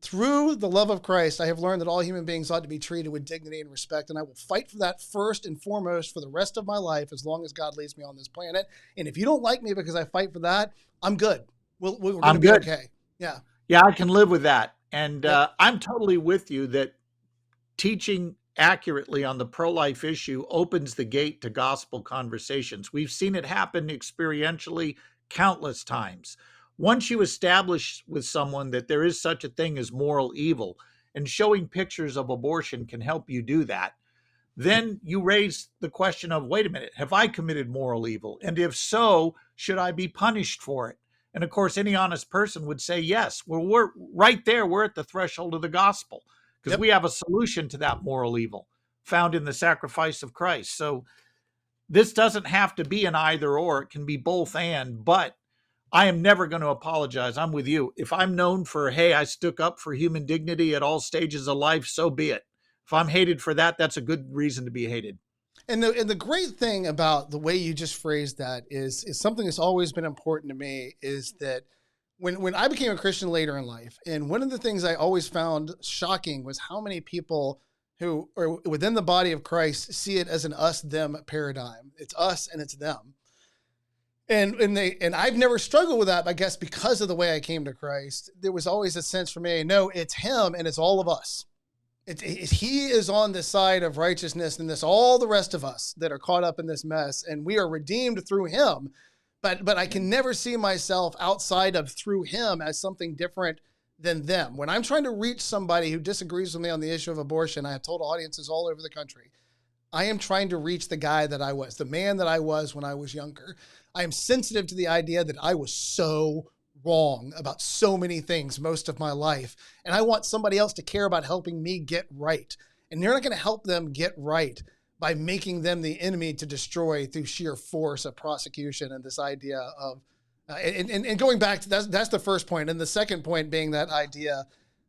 through the love of Christ, I have learned that all human beings ought to be treated with dignity and respect, and I will fight for that first and foremost for the rest of my life as long as God leaves me on this planet. And if you don't like me because I fight for that, I'm good. We're going to be okay. Yeah. Yeah, I can live with that. And I'm totally with you that teaching accurately on the pro-life issue opens the gate to gospel conversations. We've seen it happen experientially countless times. Once you establish with someone that there is such a thing as moral evil, and showing pictures of abortion can help you do that, then you raise the question of, wait a minute, have I committed moral evil? And if so, should I be punished for it? And of course, any honest person would say yes. Well, we're right there. We're at the threshold of the gospel because we have a solution to that moral evil found in the sacrifice of Christ. So this doesn't have to be an either or. It can be both and, but I am never going to apologize. I'm with you. If I'm known for, hey, I stuck up for human dignity at all stages of life, so be it. If I'm hated for that, that's a good reason to be hated. And the great thing about the way you just phrased that is something that's always been important to me, is that when I became a Christian later in life, and one of the things I always found shocking was how many people who are within the body of Christ see it as an us-them paradigm. It's us and it's them. And I've never struggled with that, I guess, because of the way I came to Christ. There was always a sense for me, no, it's him and it's all of us. He is on the side of righteousness, and this all the rest of us that are caught up in this mess, and we are redeemed through him. But I can never see myself outside of through him as something different than them. When I'm trying to reach somebody who disagrees with me on the issue of abortion, I have told audiences all over the country, I am trying to reach the guy that I was, the man that I was when I was younger. I am sensitive to the idea that I was so wrong about so many things most of my life. And I want somebody else to care about helping me get right. And you're not going to help them get right by making them the enemy to destroy through sheer force of prosecution and this idea And going back to that's the first point. And the second point being that idea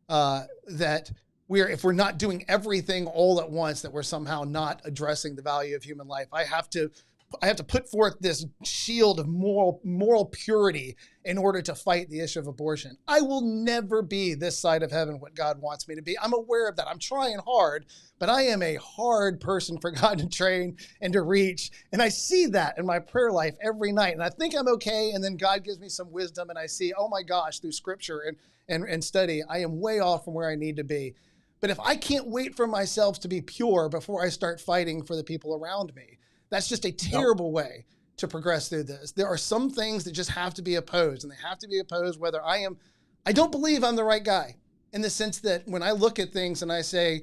that if we're not doing everything all at once, that we're somehow not addressing the value of human life. I have to put forth this shield of moral purity in order to fight the issue of abortion. I will never be this side of heaven what God wants me to be. I'm aware of that. I'm trying hard, but I am a hard person for God to train and to reach. And I see that in my prayer life every night. And I think I'm okay. And then God gives me some wisdom and I see, oh my gosh, through scripture and study, I am way off from where I need to be. But if I can't wait for myself to be pure before I start fighting for the people around me, that's just a terrible way to progress through this. There are some things that just have to be opposed, and they have to be opposed whether I don't believe I'm the right guy, in the sense that when I look at things and I say,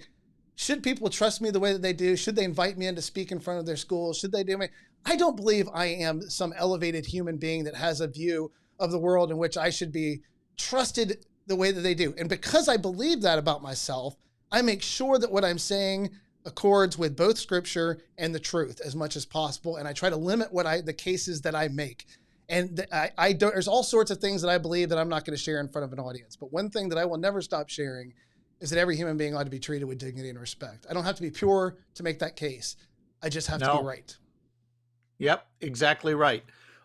should people trust me the way that they do? Should they invite me in to speak in front of their schools? Should they do me? I don't believe I am some elevated human being that has a view of the world in which I should be trusted the way that they do. And because I believe that about myself, I make sure that what I'm saying accords with both scripture and the truth as much as possible. And I try to limit the cases that I make. And I don't, there's all sorts of things that I believe that I'm not going to share in front of an audience. But one thing that I will never stop sharing is that every human being ought to be treated with dignity and respect. I don't have to be pure to make that case. I just have to be right. Yep, exactly right.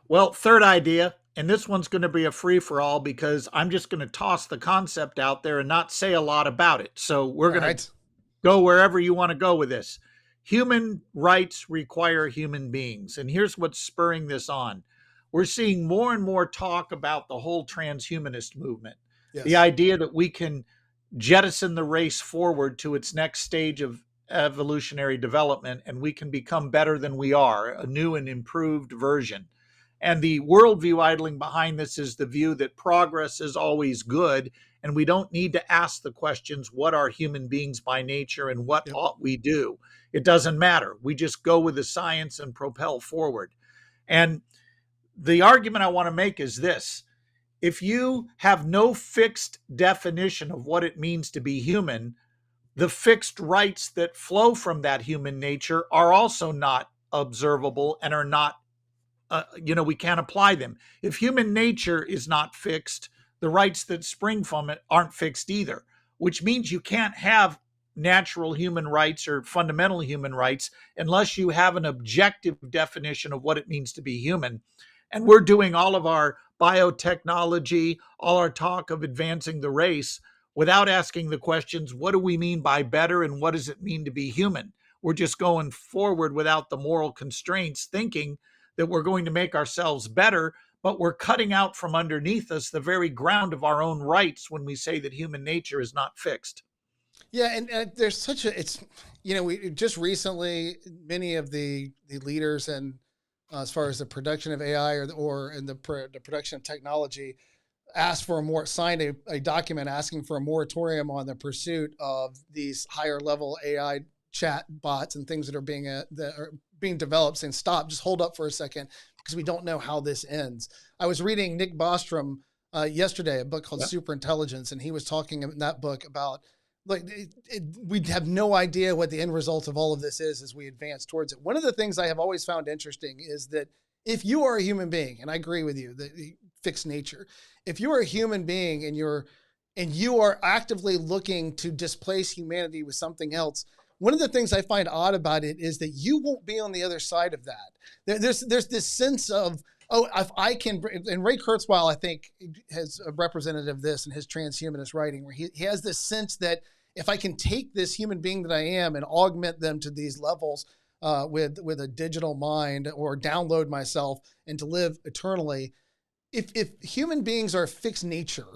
Well, third idea, and this one's going to be a free-for-all because I'm just going to toss the concept out there and not say a lot about it. So we're going to go wherever you want to go with this. Human rights require human beings. And here's what's spurring this on. We're seeing more and more talk about the whole transhumanist movement. Yes. The idea that we can jettison the race forward to its next stage of evolutionary development and we can become better than we are, a new and improved version. And the worldview idling behind this is the view that progress is always good, and we don't need to ask the questions, what are human beings by nature and what ought we do? It doesn't matter. We just go with the science and propel forward. And the argument I want to make is this. If you have no fixed definition of what it means to be human, the fixed rights that flow from that human nature are also not observable and are not we can't apply them. If human nature is not fixed, the rights that spring from it aren't fixed either, which means you can't have natural human rights or fundamental human rights unless you have an objective definition of what it means to be human. And we're doing all of our biotechnology, all our talk of advancing the race without asking the questions, what do we mean by better and what does it mean to be human? We're just going forward without the moral constraints, thinking that we're going to make ourselves better, but we're cutting out from underneath us the very ground of our own rights when we say that human nature is not fixed. Yeah, and there's we just recently, many of the leaders and as far as the production of AI or in the production of technology asked for signed a document asking for a moratorium on the pursuit of these higher level AI chat bots and things that are being developed, saying, stop, just hold up for a second, because we don't know how this ends. I was reading Nick Bostrom yesterday, a book called Superintelligence, and he was talking in that book about, we have no idea what the end result of all of this is as we advance towards it. One of the things I have always found interesting is that if you are a human being, and I agree with you, the fixed nature, if you are a human being and you are actively looking to displace humanity with something else, one of the things I find odd about it is that you won't be on the other side of that. There's this sense of, if I can, and Ray Kurzweil, I think, has a representative of this in his transhumanist writing, where he has this sense that if I can take this human being that I am and augment them to these levels with a digital mind, or download myself and to live eternally, if human beings are a fixed nature,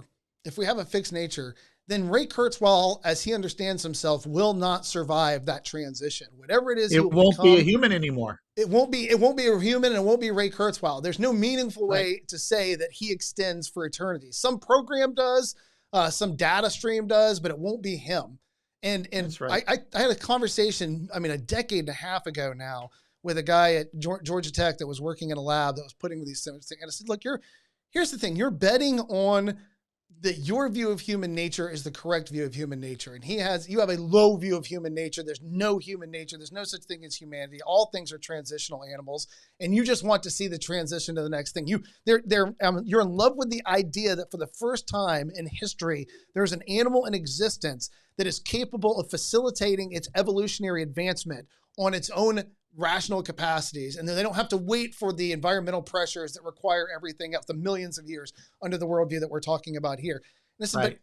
if we have a fixed nature, then Ray Kurzweil, as he understands himself, will not survive that transition. Whatever it is, it won't be a human anymore. It won't be a human, and it won't be Ray Kurzweil. There's no meaningful way to say that he extends for eternity. Some program does, some data stream does, but it won't be him. And that's right. I had a conversation, a decade and a half ago now, with a guy at Georgia Tech that was working in a lab that was putting these things. And I said, look, here's the thing. You're betting on that your view of human nature is the correct view of human nature. And you have a low view of human nature. There's no human nature. There's no such thing as humanity. All things are transitional animals. And you just want to see the transition to the next thing. You're in love with the idea that for the first time in history, there's an animal in existence that is capable of facilitating its evolutionary advancement on its own rational capacities, and then they don't have to wait for the environmental pressures that require everything else, the millions of years under the worldview that we're talking about here. Listen, Right.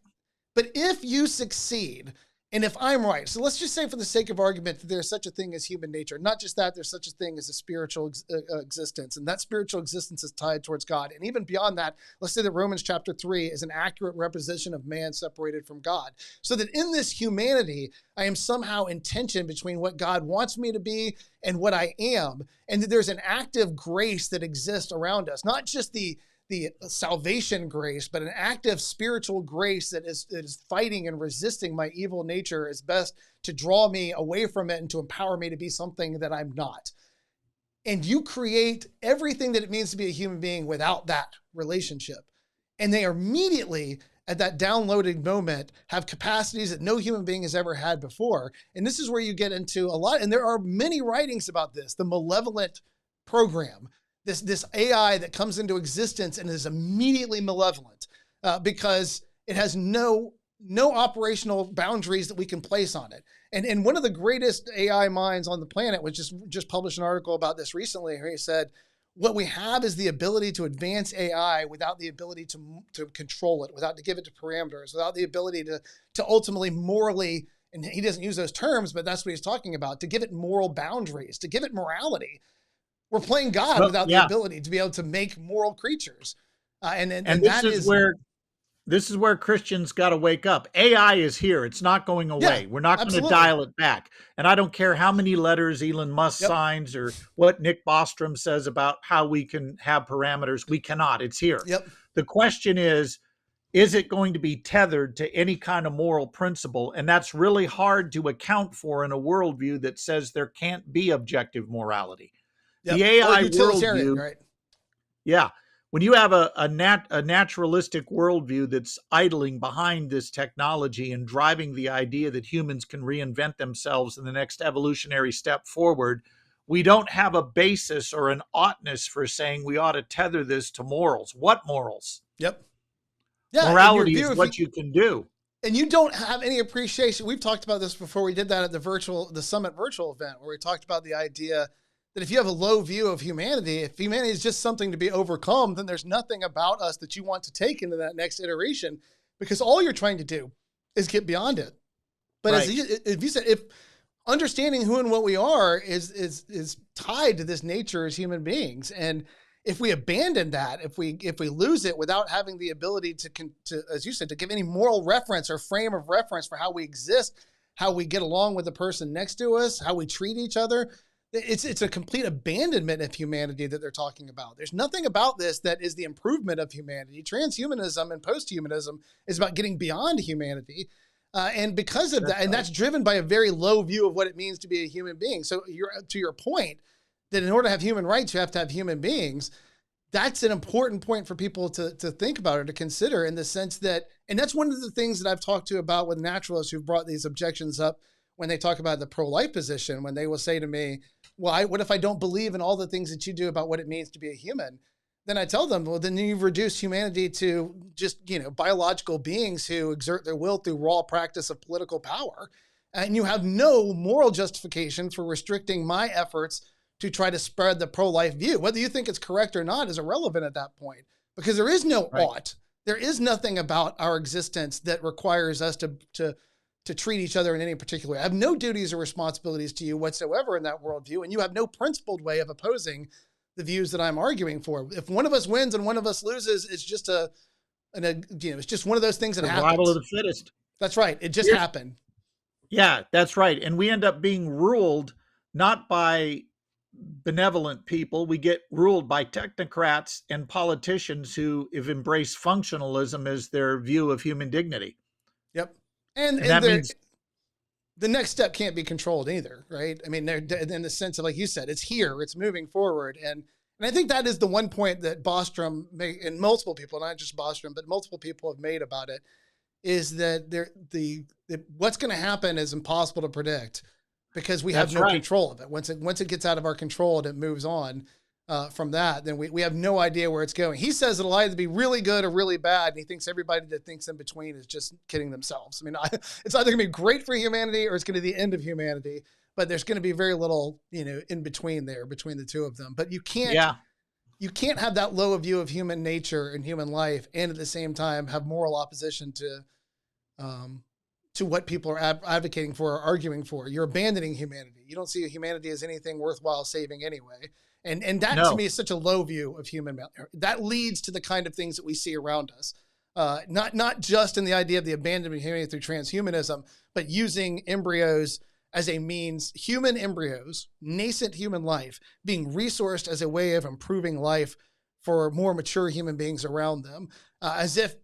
but if you succeed, and if I'm right, so let's just say for the sake of argument that there's such a thing as human nature, not just that, there's such a thing as a spiritual existence, and that spiritual existence is tied towards God. And even beyond that, let's say that Romans chapter 3 is an accurate representation of man separated from God. So that in this humanity, I am somehow in tension between what God wants me to be and what I am, and that there's an active grace that exists around us, not just the salvation grace, but an active spiritual grace that is fighting and resisting my evil nature as best to draw me away from it and to empower me to be something that I'm not. And you create everything that it means to be a human being without that relationship. And they immediately, at that downloading moment, have capacities that no human being has ever had before. And this is where you get into a lot, and there are many writings about this, the malevolent program. This AI that comes into existence and is immediately malevolent because it has no operational boundaries that we can place on it. And one of the greatest AI minds on the planet was just published an article about this recently, where he said, what we have is the ability to advance AI without the ability to control it, without to give it to parameters, without the ability to ultimately morally, and he doesn't use those terms, but that's what he's talking about, to give it moral boundaries, to give it morality. We're playing God without the ability to be able to make moral creatures. And this is where Christians got to wake up. AI is here. It's not going away. Yeah, we're not going to dial it back. And I don't care how many letters Elon Musk signs or what Nick Bostrom says about how we can have parameters. We cannot. It's here. Yep. The question is it going to be tethered to any kind of moral principle? And that's really hard to account for in a worldview that says there can't be objective morality. Yep. The AI worldview, right? Yeah. When you have a naturalistic worldview that's idling behind this technology and driving the idea that humans can reinvent themselves in the next evolutionary step forward, we don't have a basis or an oughtness for saying we ought to tether this to morals. What morals? Yep. Yeah, morality is what you can do. And you don't have any appreciation. We've talked about this before. We did that at the Summit virtual event, where we talked about the idea that if you have a low view of humanity, if humanity is just something to be overcome, then there's nothing about us that you want to take into that next iteration, because all you're trying to do is get beyond it. But as you said, if understanding who and what we are is tied to this nature as human beings, and if we abandon that, if we lose it without having the ability to, as you said, to give any moral reference or frame of reference for how we exist, how we get along with the person next to us, how we treat each other, it's a complete abandonment of humanity that they're talking about. There's nothing about this that is the improvement of humanity. Transhumanism and posthumanism is about getting beyond humanity. And because of that, and that's driven by a very low view of what it means to be a human being. So to your point, that in order to have human rights, you have to have human beings. That's an important point for people to think about or to consider, in the sense that, and that's one of the things that I've talked to about with naturalists who've brought these objections up when they talk about the pro-life position, when they will say to me, well, what if I don't believe in all the things that you do about what it means to be a human? Then I tell them, well, then you've reduced humanity to just, biological beings who exert their will through raw practice of political power. And you have no moral justification for restricting my efforts to try to spread the pro-life view. Whether you think it's correct or not is irrelevant at that point, because there is no ought. There is nothing about our existence that requires us to treat each other in any particular way. I have no duties or responsibilities to you whatsoever in that worldview, and you have no principled way of opposing the views that I'm arguing for. If one of us wins and one of us loses, it's just it's just one of those things that happens. Survival of the fittest. That's right. It just happened. Yeah, that's right. And we end up being ruled not by benevolent people. We get ruled by technocrats and politicians who have embraced functionalism as their view of human dignity. Yep. And that means the next step can't be controlled either, right? I mean, they're in the sense of, like you said, it's here, it's moving forward. And And I think that is the one point that Bostrom made, and multiple people, not just Bostrom, but multiple people have made about it, is that what's going to happen is impossible to predict because we have That's no right. control of it. Once it gets out of our control and it moves on from that, then we have no idea where it's going. He says it'll either be really good or really bad, and he thinks everybody that thinks in between is just kidding themselves. I mean, it's either going to be great for humanity or it's going to be the end of humanity. But there's going to be very little, in between there, between the two of them. But you can't have that low view of human nature and human life, and at the same time have moral opposition to what people are advocating for or arguing for. You're abandoning humanity. You don't see humanity as anything worthwhile saving anyway. And that to me is such a low view of human. That leads to the kind of things that we see around us. Not just in the idea of the abandonment of humanity through transhumanism, but using embryos as a means, human embryos, nascent human life, being resourced as a way of improving life for more mature human beings around them, as if,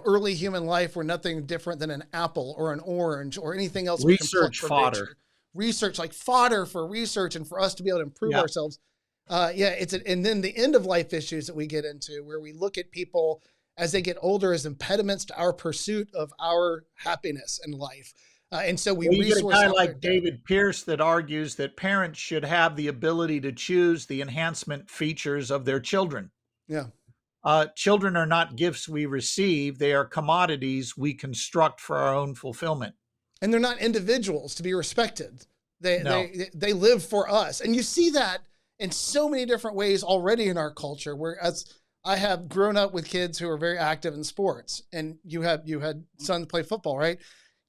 early human life were nothing different than an apple or an orange or anything else. Research fodder. Nature. Research, like fodder for research and for us to be able to improve ourselves. And then the end of life issues that we get into, where we look at people as they get older as impediments to our pursuit of our happiness in life. And so we get a guy like David Pierce that argues that parents should have the ability to choose the enhancement features of their children. Yeah. Children are not gifts we receive. They are commodities we construct for our own fulfillment. And they're not individuals to be respected. They live for us. And you see that in so many different ways already in our culture, whereas I have grown up with kids who are very active in sports, and you had sons play football, right?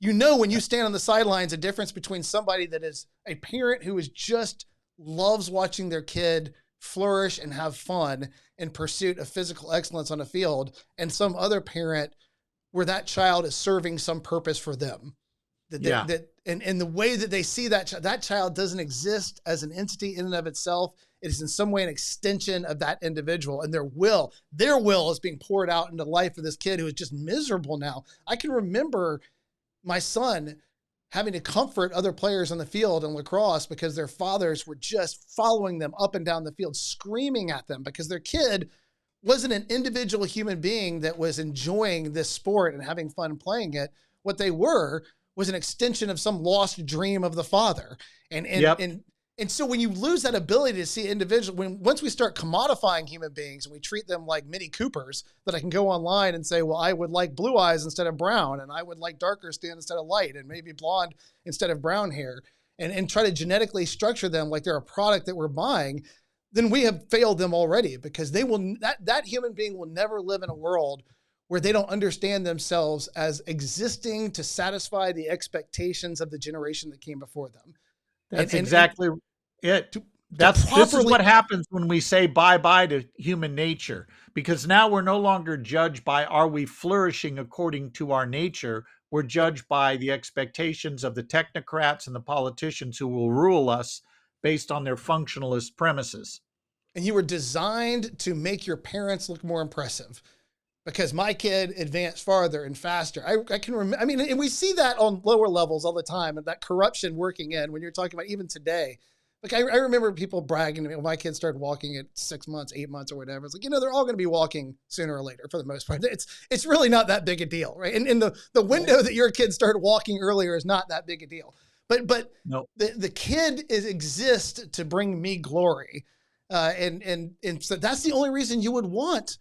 When you stand on the sidelines, a difference between somebody that is a parent who is just loves watching their kid flourish and have fun in pursuit of physical excellence on a field, and some other parent where that child is serving some purpose for them. And the way that they see that child doesn't exist as an entity in and of itself. It is in some way an extension of that individual, and their will is being poured out into the life of this kid who is just miserable now. I can remember my son having to comfort other players on the field in lacrosse because their fathers were just following them up and down the field, screaming at them because their kid wasn't an individual human being that was enjoying this sport and having fun playing it. What they were was an extension of some lost dream of the father. And so when you lose that ability to see once we start commodifying human beings and we treat them like Mini Coopers that I can go online and say, well, I would like blue eyes instead of brown, and I would like darker skin instead of light, and maybe blonde instead of brown hair, and try to genetically structure them like they're a product that we're buying, then we have failed them already, because that human being will never live in a world where they don't understand themselves as existing to satisfy the expectations of the generation that came before them. That's exactly it. This is what happens when we say bye-bye to human nature, because now we're no longer judged by are we flourishing according to our nature. We're judged by the expectations of the technocrats and the politicians who will rule us based on their functionalist premises. And you were designed to make your parents look more impressive, because my kid advanced farther and faster. I can remember, and we see that on lower levels all the time, and that corruption working in when you're talking about even today. Like I remember people bragging to me when my kids started walking at 6 months, 8 months or whatever. It's like, they're all going to be walking sooner or later for the most part. It's really not that big a deal, right? And the window that your kids started walking earlier is not that big a deal. But no. the kid exists to bring me glory. And so that's the only reason you would want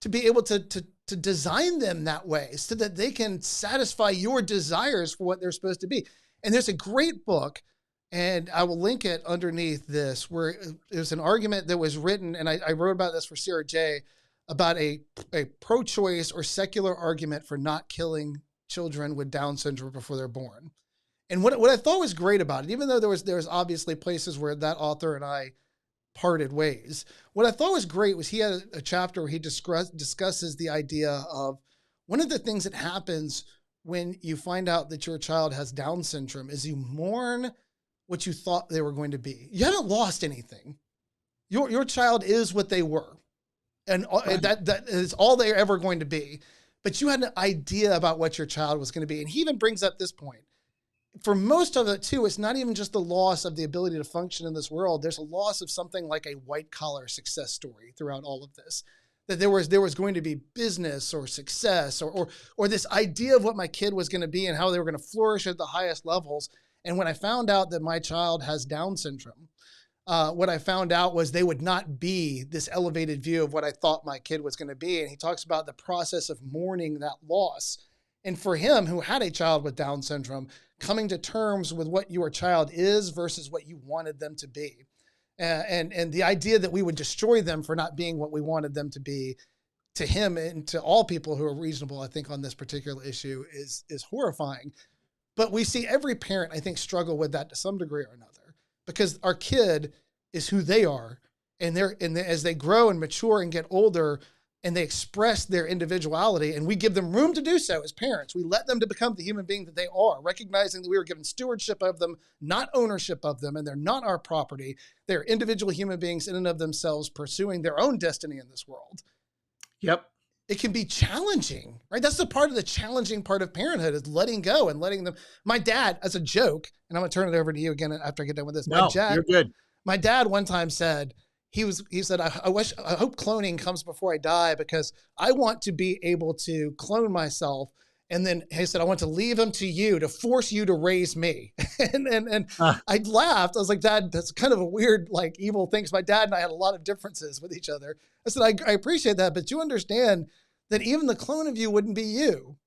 to be able to design them that way, so that they can satisfy your desires for what they're supposed to be. And there's a great book, and I will link it underneath this, where there's an argument that was written, and I wrote about this for CRJ, about a pro-choice or secular argument for not killing children with Down syndrome before they're born. And what I thought was great about it, even though there was obviously places where that author and I parted ways, what I thought was great was he had a chapter where he discusses the idea of one of the things that happens when you find out that your child has Down syndrome is you mourn what you thought they were going to be. You haven't lost anything. Your child is what they were, and that is all they're ever going to be. But you had an idea about what your child was going to be. And he even brings up this point. for most of it too, it's not even just the loss of the ability to function in this world. There's a loss of something like a white collar success story throughout all of this. That there was going to be business or success or this idea of what my kid was going to be and how they were going to flourish at the highest levels. And when I found out that my child has Down syndrome, what I found out was they would not be this elevated view of what I thought my kid was going to be. And he talks about the process of mourning that loss. And for him, who had a child with Down syndrome, coming to terms with what your child is versus what you wanted them to be. And the idea that we would destroy them for not being what we wanted them to be, to him and to all people who are reasonable, I think, on this particular issue is horrifying. But we see every parent, I think, struggle with that to some degree or another, because our kid is who they are. And as they grow and mature and get older and they express their individuality, and we give them room to do so as parents, we let them to become the human being that they are, recognizing that we were given stewardship of them, not ownership of them, and they're not our property. They're individual human beings in and of themselves pursuing their own destiny in this world. Yep. It can be challenging, right? That's the challenging part of parenthood, is letting go and letting them. My dad, as a joke, and I'm going to turn it over to you again after I get done with this. No, you're good. My dad one time said, he said, I hope cloning comes before I die, because I want to be able to clone myself. And then he said, I want to leave him to you to force you to raise me. and I laughed. I was like, Dad, that's kind of a weird, like, evil thing. 'Cause my dad and I had a lot of differences with each other. I said, I appreciate that, but you understand that even the clone of you wouldn't be you.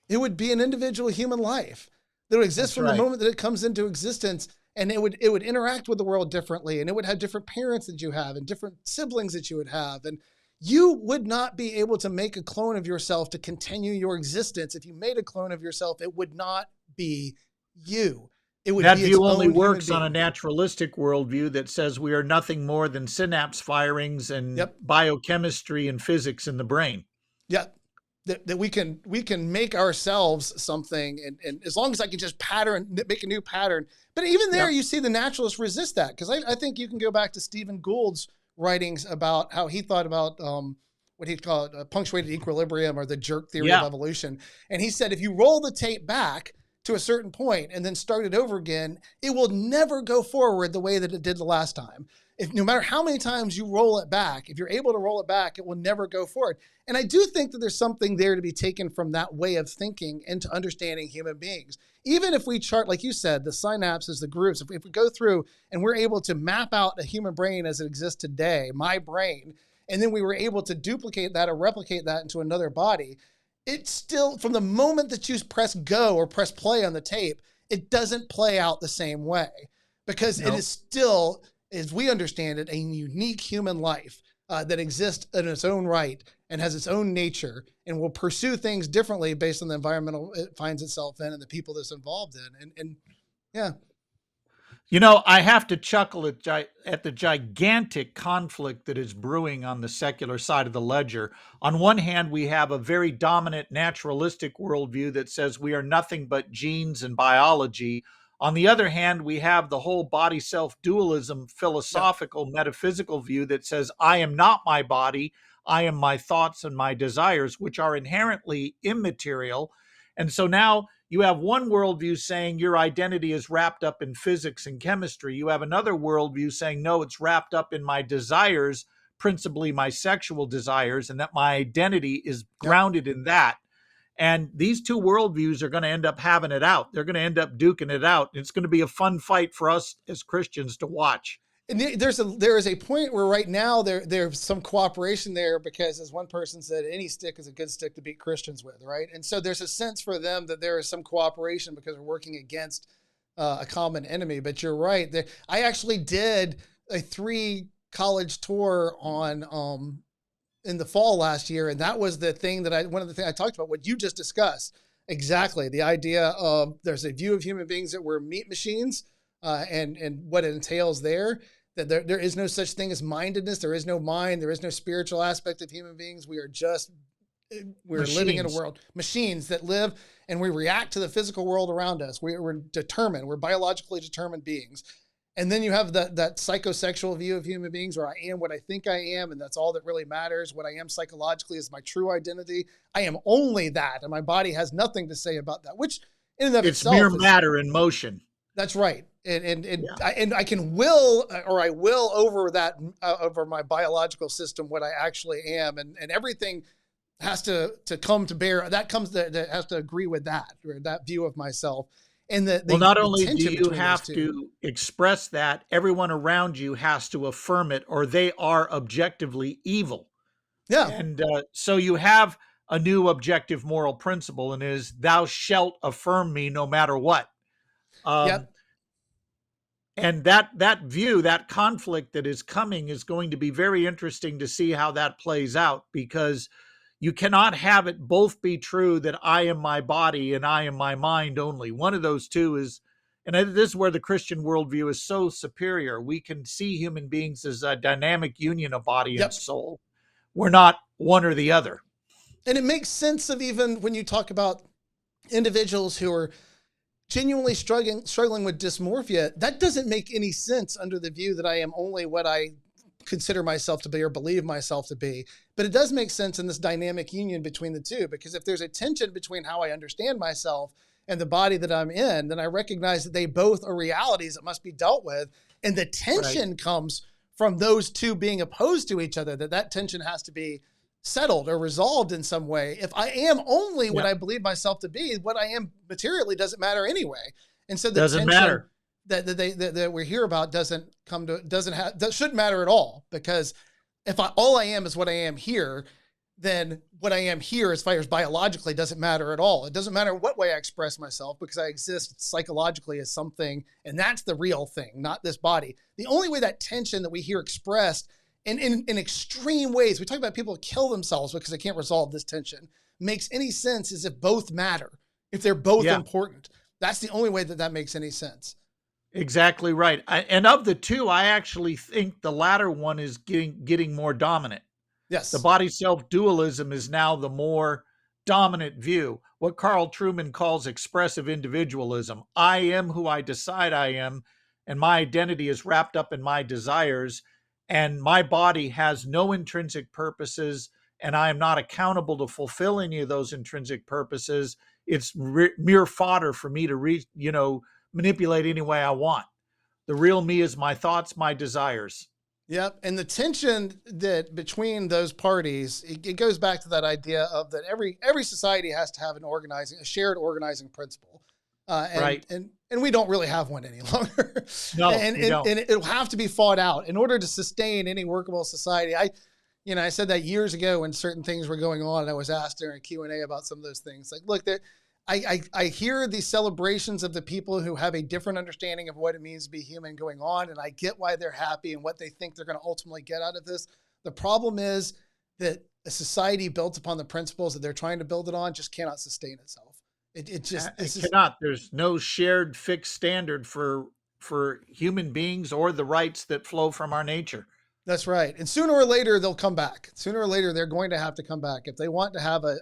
It would be an individual human life that would exist from the moment that it comes into existence. And it would interact with the world differently, and it would have different parents that you have and different siblings that you would have. And you would not be able to make a clone of yourself to continue your existence. If you made a clone of yourself, it would not be you. It would that be view only works on a naturalistic worldview that says we are nothing more than synapse firings and biochemistry and physics in the brain. Yep. That we can make ourselves something, and as long as I can just make a new pattern. But even there, you see the naturalists resist that, because I think you can go back to Stephen Gould's writings about how he thought about what he called punctuated equilibrium, or the jerk theory of evolution. And he said, if you roll the tape back to a certain point and then start it over again, it will never go forward the way that it did the last time. No matter how many times you roll it back, if you're able to roll it back, it will never go forward. And I do think that there's something there to be taken from that way of thinking into understanding human beings. Even if we chart, like you said, the synapses, the groups, if we go through and we're able to map out a human brain as it exists today, my brain, and then we were able to duplicate that or replicate that into another body, it's still, from the moment that you press go or press play on the tape, it doesn't play out the same way, because it is still, as we understand it, a unique human life that exists in its own right and has its own nature and will pursue things differently based on the environmental it finds itself in and the people that's involved in. And yeah. You know, I have to chuckle at the gigantic conflict that is brewing on the secular side of the ledger. On one hand, we have a very dominant naturalistic worldview that says we are nothing but genes and biology. On the other hand, we have the whole body-self dualism philosophical, metaphysical view that says, I am not my body, I am my thoughts and my desires, which are inherently immaterial. And so now you have one worldview saying your identity is wrapped up in physics and chemistry. You have another worldview saying, no, it's wrapped up in my desires, principally my sexual desires, and that my identity is grounded in that. And these two worldviews are going to end up having it out. They're going to end up duking it out. It's going to be a fun fight for us as Christians to watch. And there is a point where right now there's some cooperation there, because, as one person said, any stick is a good stick to beat Christians with, right? And so there's a sense for them that there is some cooperation because we're working against a common enemy. But you're right. I actually did a 3-college tour on in the fall last year, and that was the thing that one of the things I talked about, what you just discussed. Exactly, the idea of there's a view of human beings that we're meat machines, and what it entails there. That there is no such thing as mindedness. There is no mind. There is no spiritual aspect of human beings. We're machines. Living in a world, machines that live, and we react to the physical world around us. We're determined. We're biologically determined beings. And then you have that psychosexual view of human beings, where I am what I think I am, and that's all that really matters. What I am psychologically is my true identity. I am only that, and my body has nothing to say about that, which in and of It's mere itself is, matter in motion. that's right. And Yeah. I can will, or I will over that, over my biological system, what I actually am. And everything has to come to bear. That has to agree with that, or that view of myself. And Well, not the only do tension you between those have two. to express that, everyone around you has to affirm it, or they are objectively evil. Yeah. And so you have a new objective moral principle, and is thou shalt affirm me no matter what. Um, Yep. and that view, that conflict that is coming, is going to be very interesting to see how that plays out, because you cannot have it both be true, that I am my body and I am my mind only. One of those two is, and this is where the Christian worldview is so superior. We can see human beings as a dynamic union of body and Yep. soul. We're not one or the other. And it makes sense of, even when you talk about individuals who are genuinely struggling with dysmorphia, that doesn't make any sense under the view that I am only what I consider myself to be or believe myself to be. But it does make sense in this dynamic union between the two, because if there's a tension between how I understand myself and the body that I'm in, then I recognize that they both are realities that must be dealt with. And the tension Right. comes from those two being opposed to each other, that tension has to be settled or resolved in some way. If I am only what Yeah. I believe myself to be, what I am materially doesn't matter anyway. And so the Doesn't tension matter. that we hear about that shouldn't matter at all, because if all I am is what I am here, then what I am here, as far as biologically, doesn't matter at all. It doesn't matter what way I express myself, because I exist psychologically as something, and that's the real thing, not this body. The only way that tension that we hear expressed in extreme ways, we talk about people who kill themselves because they can't resolve this tension, makes any sense is if both matter, if they're both Yeah. important. That's the only way that makes any sense. Exactly right. And of the two, I actually think the latter one is getting more dominant. The Yes. body self dualism is now the more dominant view. What Carl Trueman calls expressive individualism. I am who I decide I am, and my identity is wrapped up in my desires, and my body has no intrinsic purposes, and I am not accountable to fulfill any of those intrinsic purposes. It's mere fodder for me to manipulate any way I want. The real me is my thoughts, my desires. Yep. And the tension that between those parties, it goes back to that idea of that every society has to have a shared organizing principle. Right. And we don't really have one any longer. No, and, we don't. and it'll have to be fought out in order to sustain any workable society. I said that years ago when certain things were going on, and I was asked during a Q&A about some of those things. Like, look, I hear these celebrations of the people who have a different understanding of what it means to be human going on, and I get why they're happy and what they think they're going to ultimately get out of this. The problem is that a society built upon the principles that they're trying to build it on just cannot sustain itself. It cannot. There's no shared fixed standard for human beings or the rights that flow from our nature. That's right. And sooner or later, they'll come back. Sooner or later, they're going to have to come back. If they want to have a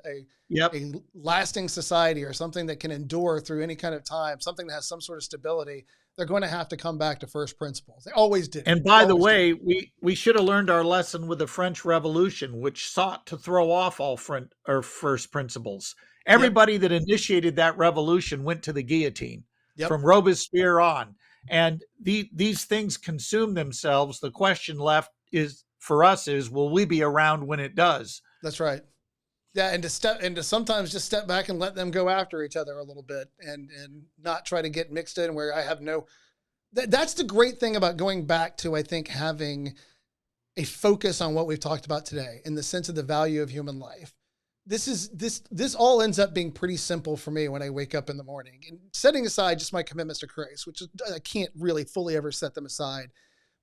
lasting society, or something that can endure through any kind of time, something that has some sort of stability, they're going to have to come back to first principles. They always do. And by the way, we should have learned our lesson with the French Revolution, which sought to throw off all first principles. Everybody that initiated that revolution went to the guillotine, from Robespierre on. And these things consume themselves. The question left for us is, will we be around when it does? That's right. Yeah, and to sometimes just step back and let them go after each other a little bit, and not try to get mixed in where I have no. That's the great thing about going back to, I think, having a focus on what we've talked about today, in the sense of the value of human life. This all ends up being pretty simple for me when I wake up in the morning, and setting aside just my commitments to Christ, which I can't really fully ever set them aside,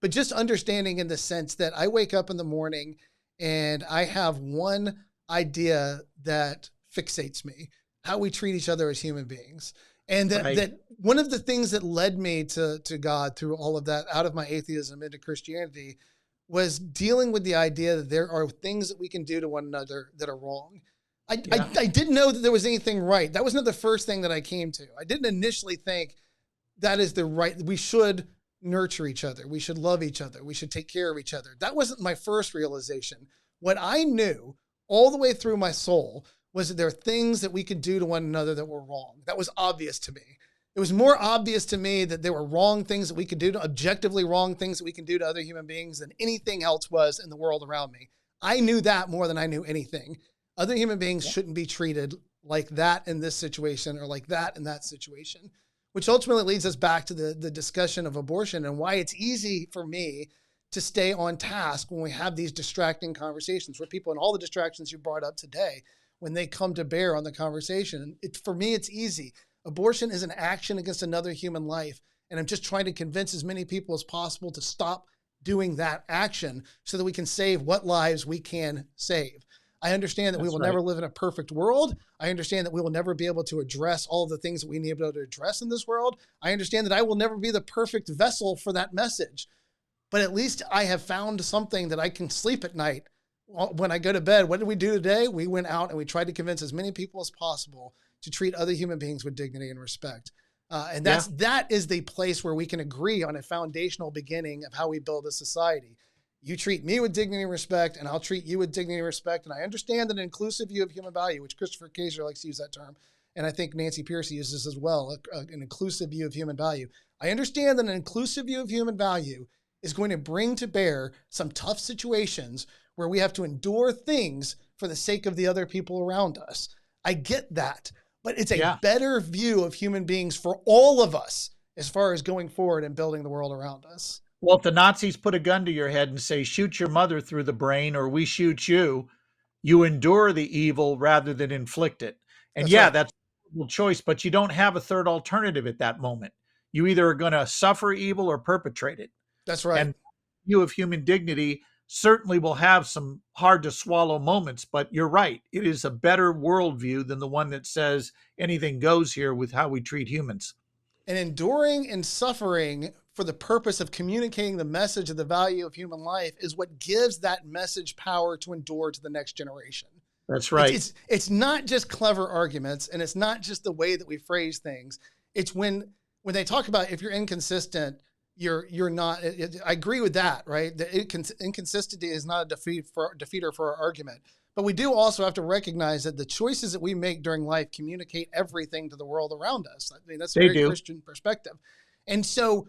but just understanding in the sense that I wake up in the morning and I have one idea that fixates me: how we treat each other as human beings. And that one of the things that led me to God through all of that, out of my atheism into Christianity, was dealing with the idea that there are things that we can do to one another that are wrong. I didn't know that there was anything right. That was not the first thing that I came to. I didn't initially think that is the right. We should nurture each other. We should love each other. We should take care of each other. That wasn't my first realization. What I knew all the way through my soul was that there are things that we could do to one another that were wrong. That was obvious to me. It was more obvious to me that there were wrong things that we could do, objectively wrong things that we can do to other human beings than anything else was in the world around me. I knew that more than I knew anything. Other human beings shouldn't be treated like that in this situation or like that in that situation, which ultimately leads us back to the discussion of abortion and why it's easy for me to stay on task when we have these distracting conversations where people and all the distractions you brought up today, when they come to bear on the conversation, for me, it's easy. Abortion is an action against another human life. And I'm just trying to convince as many people as possible to stop doing that action so that we can save what lives we can save. I understand that we will never live in a perfect world. I understand that we will never be able to address all of the things that we need to be able to address in this world. I understand that I will never be the perfect vessel for that message. But at least I have found something that I can sleep at night. When I go to bed, what did we do today? We went out and we tried to convince as many people as possible to treat other human beings with dignity and respect. And that is the place where we can agree on a foundational beginning of how we build a society. You treat me with dignity and respect, and I'll treat you with dignity and respect. And I understand that an inclusive view of human value, which Christopher Kaiser likes to use that term, and I think Nancy Pierce uses as well, an inclusive view of human value. I understand that an inclusive view of human value is going to bring to bear some tough situations where we have to endure things for the sake of the other people around us. I get that, but it's a better view of human beings for all of us as far as going forward and building the world around us. Well, if the Nazis put a gun to your head and say, shoot your mother through the brain or we shoot you, you endure the evil rather than inflict it. And that's a choice, but you don't have a third alternative at that moment. You either are going to suffer evil or perpetrate it. That's right. And view of human dignity certainly will have some hard to swallow moments, but you're right. It is a better worldview than the one that says anything goes here with how we treat humans. And enduring and suffering for the purpose of communicating the message of the value of human life is what gives that message power to endure to the next generation. That's right. It's not just clever arguments, and it's not just the way that we phrase things. It's when they talk about if you're inconsistent, you're not. I agree with that, right? The inconsistency is not a defeater for our argument. But we do also have to recognize that the choices that we make during life communicate everything to the world around us. I mean, that's a very Christian perspective. And so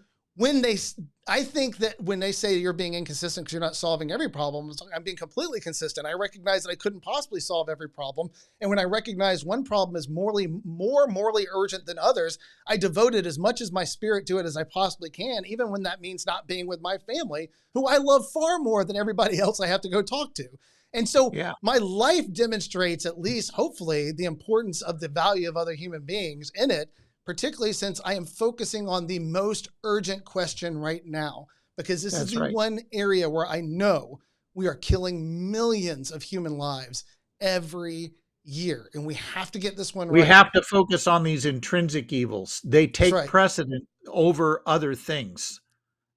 I think that when they say you're being inconsistent because you're not solving every problem, I'm being completely consistent. I recognize that I couldn't possibly solve every problem. And when I recognize one problem is more morally urgent than others, I devoted as much as my spirit to it as I possibly can, even when that means not being with my family, who I love far more than everybody else I have to go talk to. And so my life demonstrates, at least hopefully, the importance of the value of other human beings in it, particularly since I am focusing on the most urgent question right now, because this is the one area where I know we are killing millions of human lives every year. And we have to get this one right. We have to focus on these intrinsic evils. They take precedent over other things.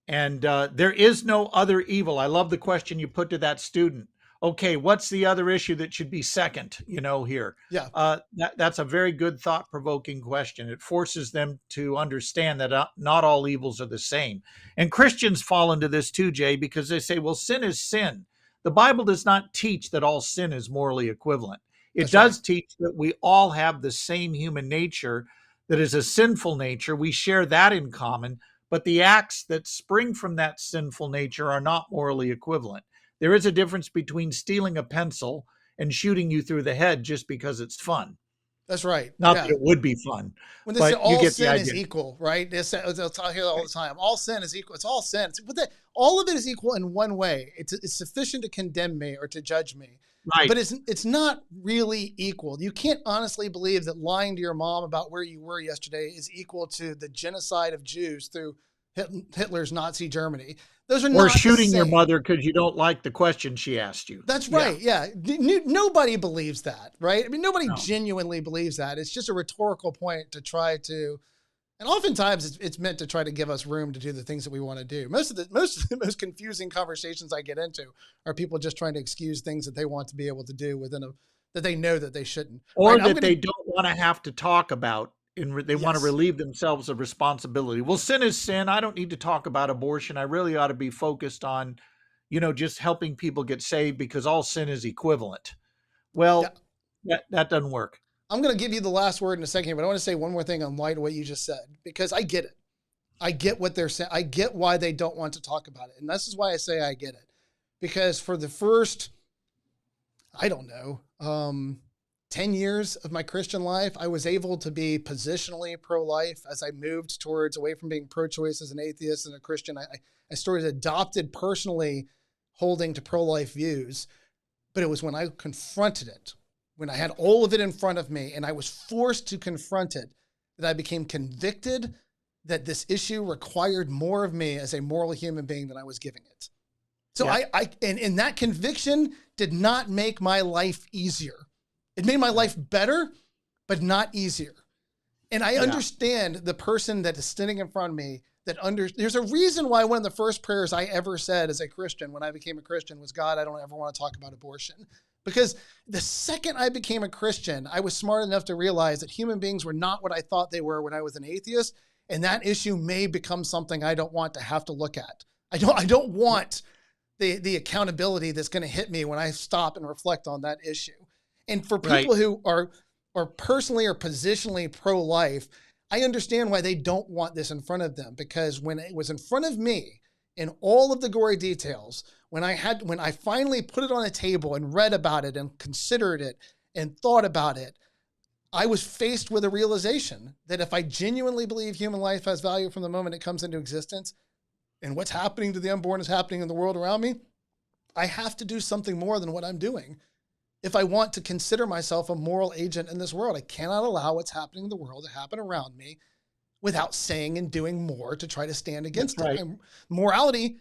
And there is no other evil. I love the question you put to that student. Okay, what's the other issue that should be second, here? Yeah. That's a very good thought-provoking question. It forces them to understand that not all evils are the same. And Christians fall into this too, Jay, because they say, well, sin is sin. The Bible does not teach that all sin is morally equivalent. It does teach that we all have the same human nature that is a sinful nature. We share that in common, but the acts that spring from that sinful nature are not morally equivalent. There is a difference between stealing a pencil and shooting you through the head just because it's fun. That's right. Not that it would be fun. When they say all sin is equal, right? They'll hear all the time. All sin is equal. It's all sin. All of it is equal in one way. It's sufficient to condemn me or to judge me. Right. But it's not really equal. You can't honestly believe that lying to your mom about where you were yesterday is equal to the genocide of Jews through Hitler's Nazi Germany. Those are not or shooting the same. Your mother because you don't like the question she asked you. That's right. Yeah. Nobody believes that, right? I mean, nobody genuinely believes that. It's just a rhetorical point to try to, and oftentimes it's meant to try to give us room to do the things that we want to do. Most of the most confusing conversations I get into are people just trying to excuse things that they want to be able to do that they know that they shouldn't. Or that they don't want to have to talk about. They want to relieve themselves of responsibility. Well, sin is sin. I don't need to talk about abortion. I really ought to be focused on, just helping people get saved because all sin is equivalent. Well, That doesn't work. I'm going to give you the last word in a second here, but I want to say one more thing on light of what you just said, because I get it. I get what they're saying. I get why they don't want to talk about it. And this is why I say I get it. Because for the first, I don't know, 10 years of my Christian life, I was able to be positionally pro-life. As I moved towards away from being pro-choice as an atheist and a Christian, I started adopted personally holding to pro-life views. But it was when I confronted it, when I had all of it in front of me and I was forced to confront it, that I became convicted that this issue required more of me as a moral human being than I was giving it. So Yeah. and that conviction did not make my life easier. It made my life better, but not easier. And I understand the person that is sitting in front of me there's a reason why one of the first prayers I ever said as a Christian when I became a Christian was, God, I don't ever want to talk about abortion. Because the second I became a Christian, I was smart enough to realize that human beings were not what I thought they were when I was an atheist. And that issue may become something I don't want to have to look at. I don't want the accountability that's going to hit me when I stop and reflect on that issue. And for people who are personally or positionally pro-life, I understand why they don't want this in front of them, because when it was in front of me in all of the gory details, when I finally put it on a table and read about it and considered it and thought about it, I was faced with a realization that if I genuinely believe human life has value from the moment it comes into existence, and what's happening to the unborn is happening in the world around me, I have to do something more than what I'm doing. If I want to consider myself a moral agent in this world, I cannot allow what's happening in the world to happen around me without saying and doing more to try to stand against it. And morality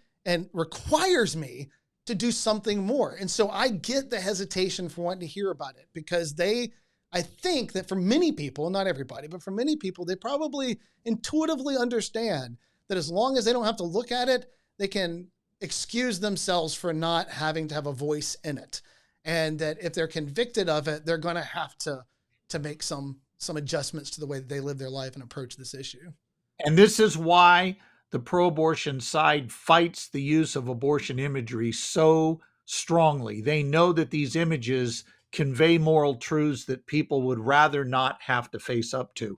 requires me to do something more. And so I get the hesitation for wanting to hear about it, because I think that for many people, not everybody, but for many people, they probably intuitively understand that as long as they don't have to look at it, they can excuse themselves for not having to have a voice in it. And that if they're convicted of it, they're going to have to make some adjustments to the way that they live their life and approach this issue. And this is why the pro-abortion side fights the use of abortion imagery so strongly. They know that these images convey moral truths that people would rather not have to face up to.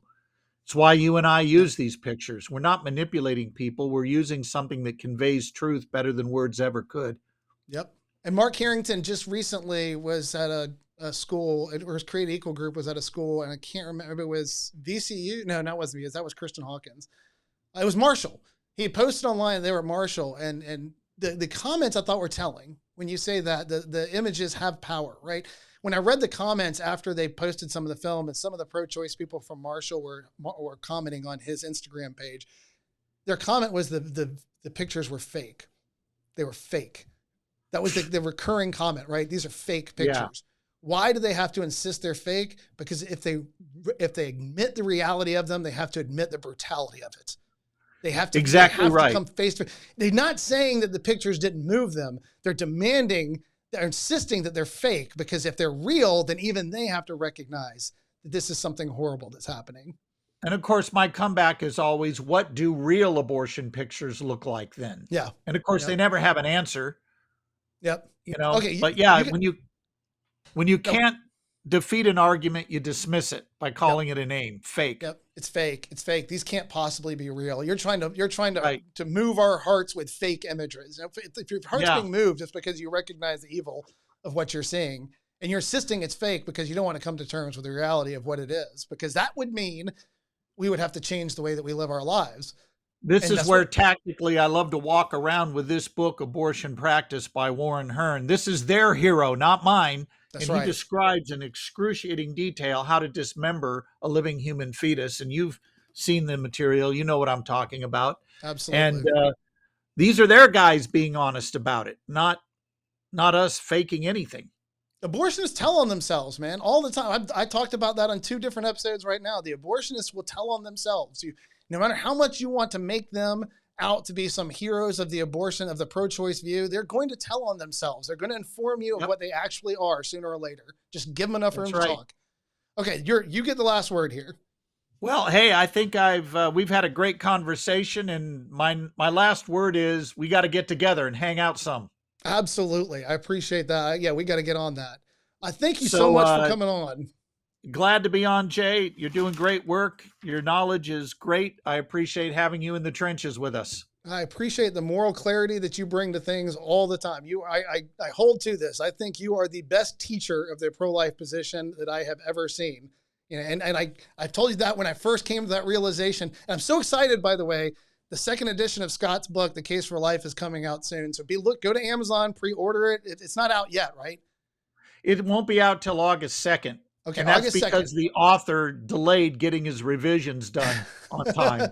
It's why you and I use these pictures. We're not manipulating people. We're using something that conveys truth better than words ever could. Yep. And Mark Harrington just recently was at a school, or his Create Equal group was at a school, and I can't remember, it was VCU. No, that wasn't VCU. That was Kristen Hawkins. It was Marshall. He posted online, they were at Marshall, and the comments I thought were telling. When you say that, the images have power, right? When I read the comments after they posted some of the film, and some of the pro-choice people from Marshall were commenting on his Instagram page, their comment was the pictures were fake. They were fake. That was the recurring comment, right? These are fake pictures. Yeah. Why do they have to insist they're fake? Because if they admit the reality of them, they have to admit the brutality of it. They have to to come face to face. They're not saying that the pictures didn't move them. They're insisting that they're fake, because if they're real, then even they have to recognize that this is something horrible that's happening. And of course, my comeback is always, what do real abortion pictures look like then? Yeah. And of course, they never have an answer. Yep. Okay. But yeah, when you can't defeat an argument, you dismiss it by calling it a name. Fake. Yep. It's fake. It's fake. These can't possibly be real. You're trying to move our hearts with fake images. If your heart's being moved, it's because you recognize the evil of what you're seeing, and you're insisting it's fake because you don't want to come to terms with the reality of what it is, because that would mean we would have to change the way that we live our lives. This is where tactically I love to walk around with this book, Abortion Practice by Warren Hearn. This is their hero, not mine. He describes in excruciating detail how to dismember a living human fetus. And you've seen the material. You know what I'm talking about. Absolutely. And these are their guys being honest about it, not us faking anything. Abortionists tell on themselves, man, all the time. I talked about that on 2 different episodes right now. The abortionists will tell on themselves. No matter how much you want to make them out to be some heroes of the abortion, of the pro-choice view, they're going to tell on themselves. They're going to inform you of what they actually are sooner or later. Just give them enough room to talk. Okay, you get the last word here. Well, hey, I think we've had a great conversation, and my last word is we got to get together and hang out some. Absolutely. I appreciate that. Yeah, we got to get on that. I thank you so So much for coming on. glad to be on, Jay. You're doing great work. Your knowledge is great. I appreciate having you in the trenches with us. I appreciate the moral clarity that you bring to things all the time. I hold to this. I think you are the best teacher of the pro-life position that I have ever seen. You know, and I told you that when I first came to that realization. And I'm so excited, by the way. The second edition of Scott's book, The Case for Life, is coming out soon. So go to Amazon, pre-order it. It's not out yet, right? It won't be out till August 2nd. Okay, And that's August because 2nd. the author delayed getting his revisions done on time.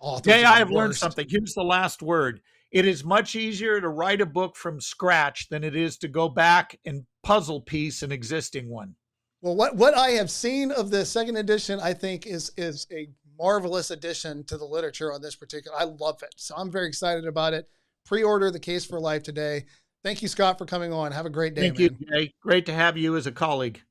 Authors Jay, are I the have learned worst. something. Here's the last word. It is much easier to write a book from scratch than it is to go back and puzzle piece an existing one. Well, what I have seen of the second edition, I think is a marvelous addition to the literature on this particular. I love it. So I'm very excited about it. Pre-order The Case for Life today. Thank you, Scott, for coming on. Have a great day, Thank you, man. Jay. Great to have you as a colleague.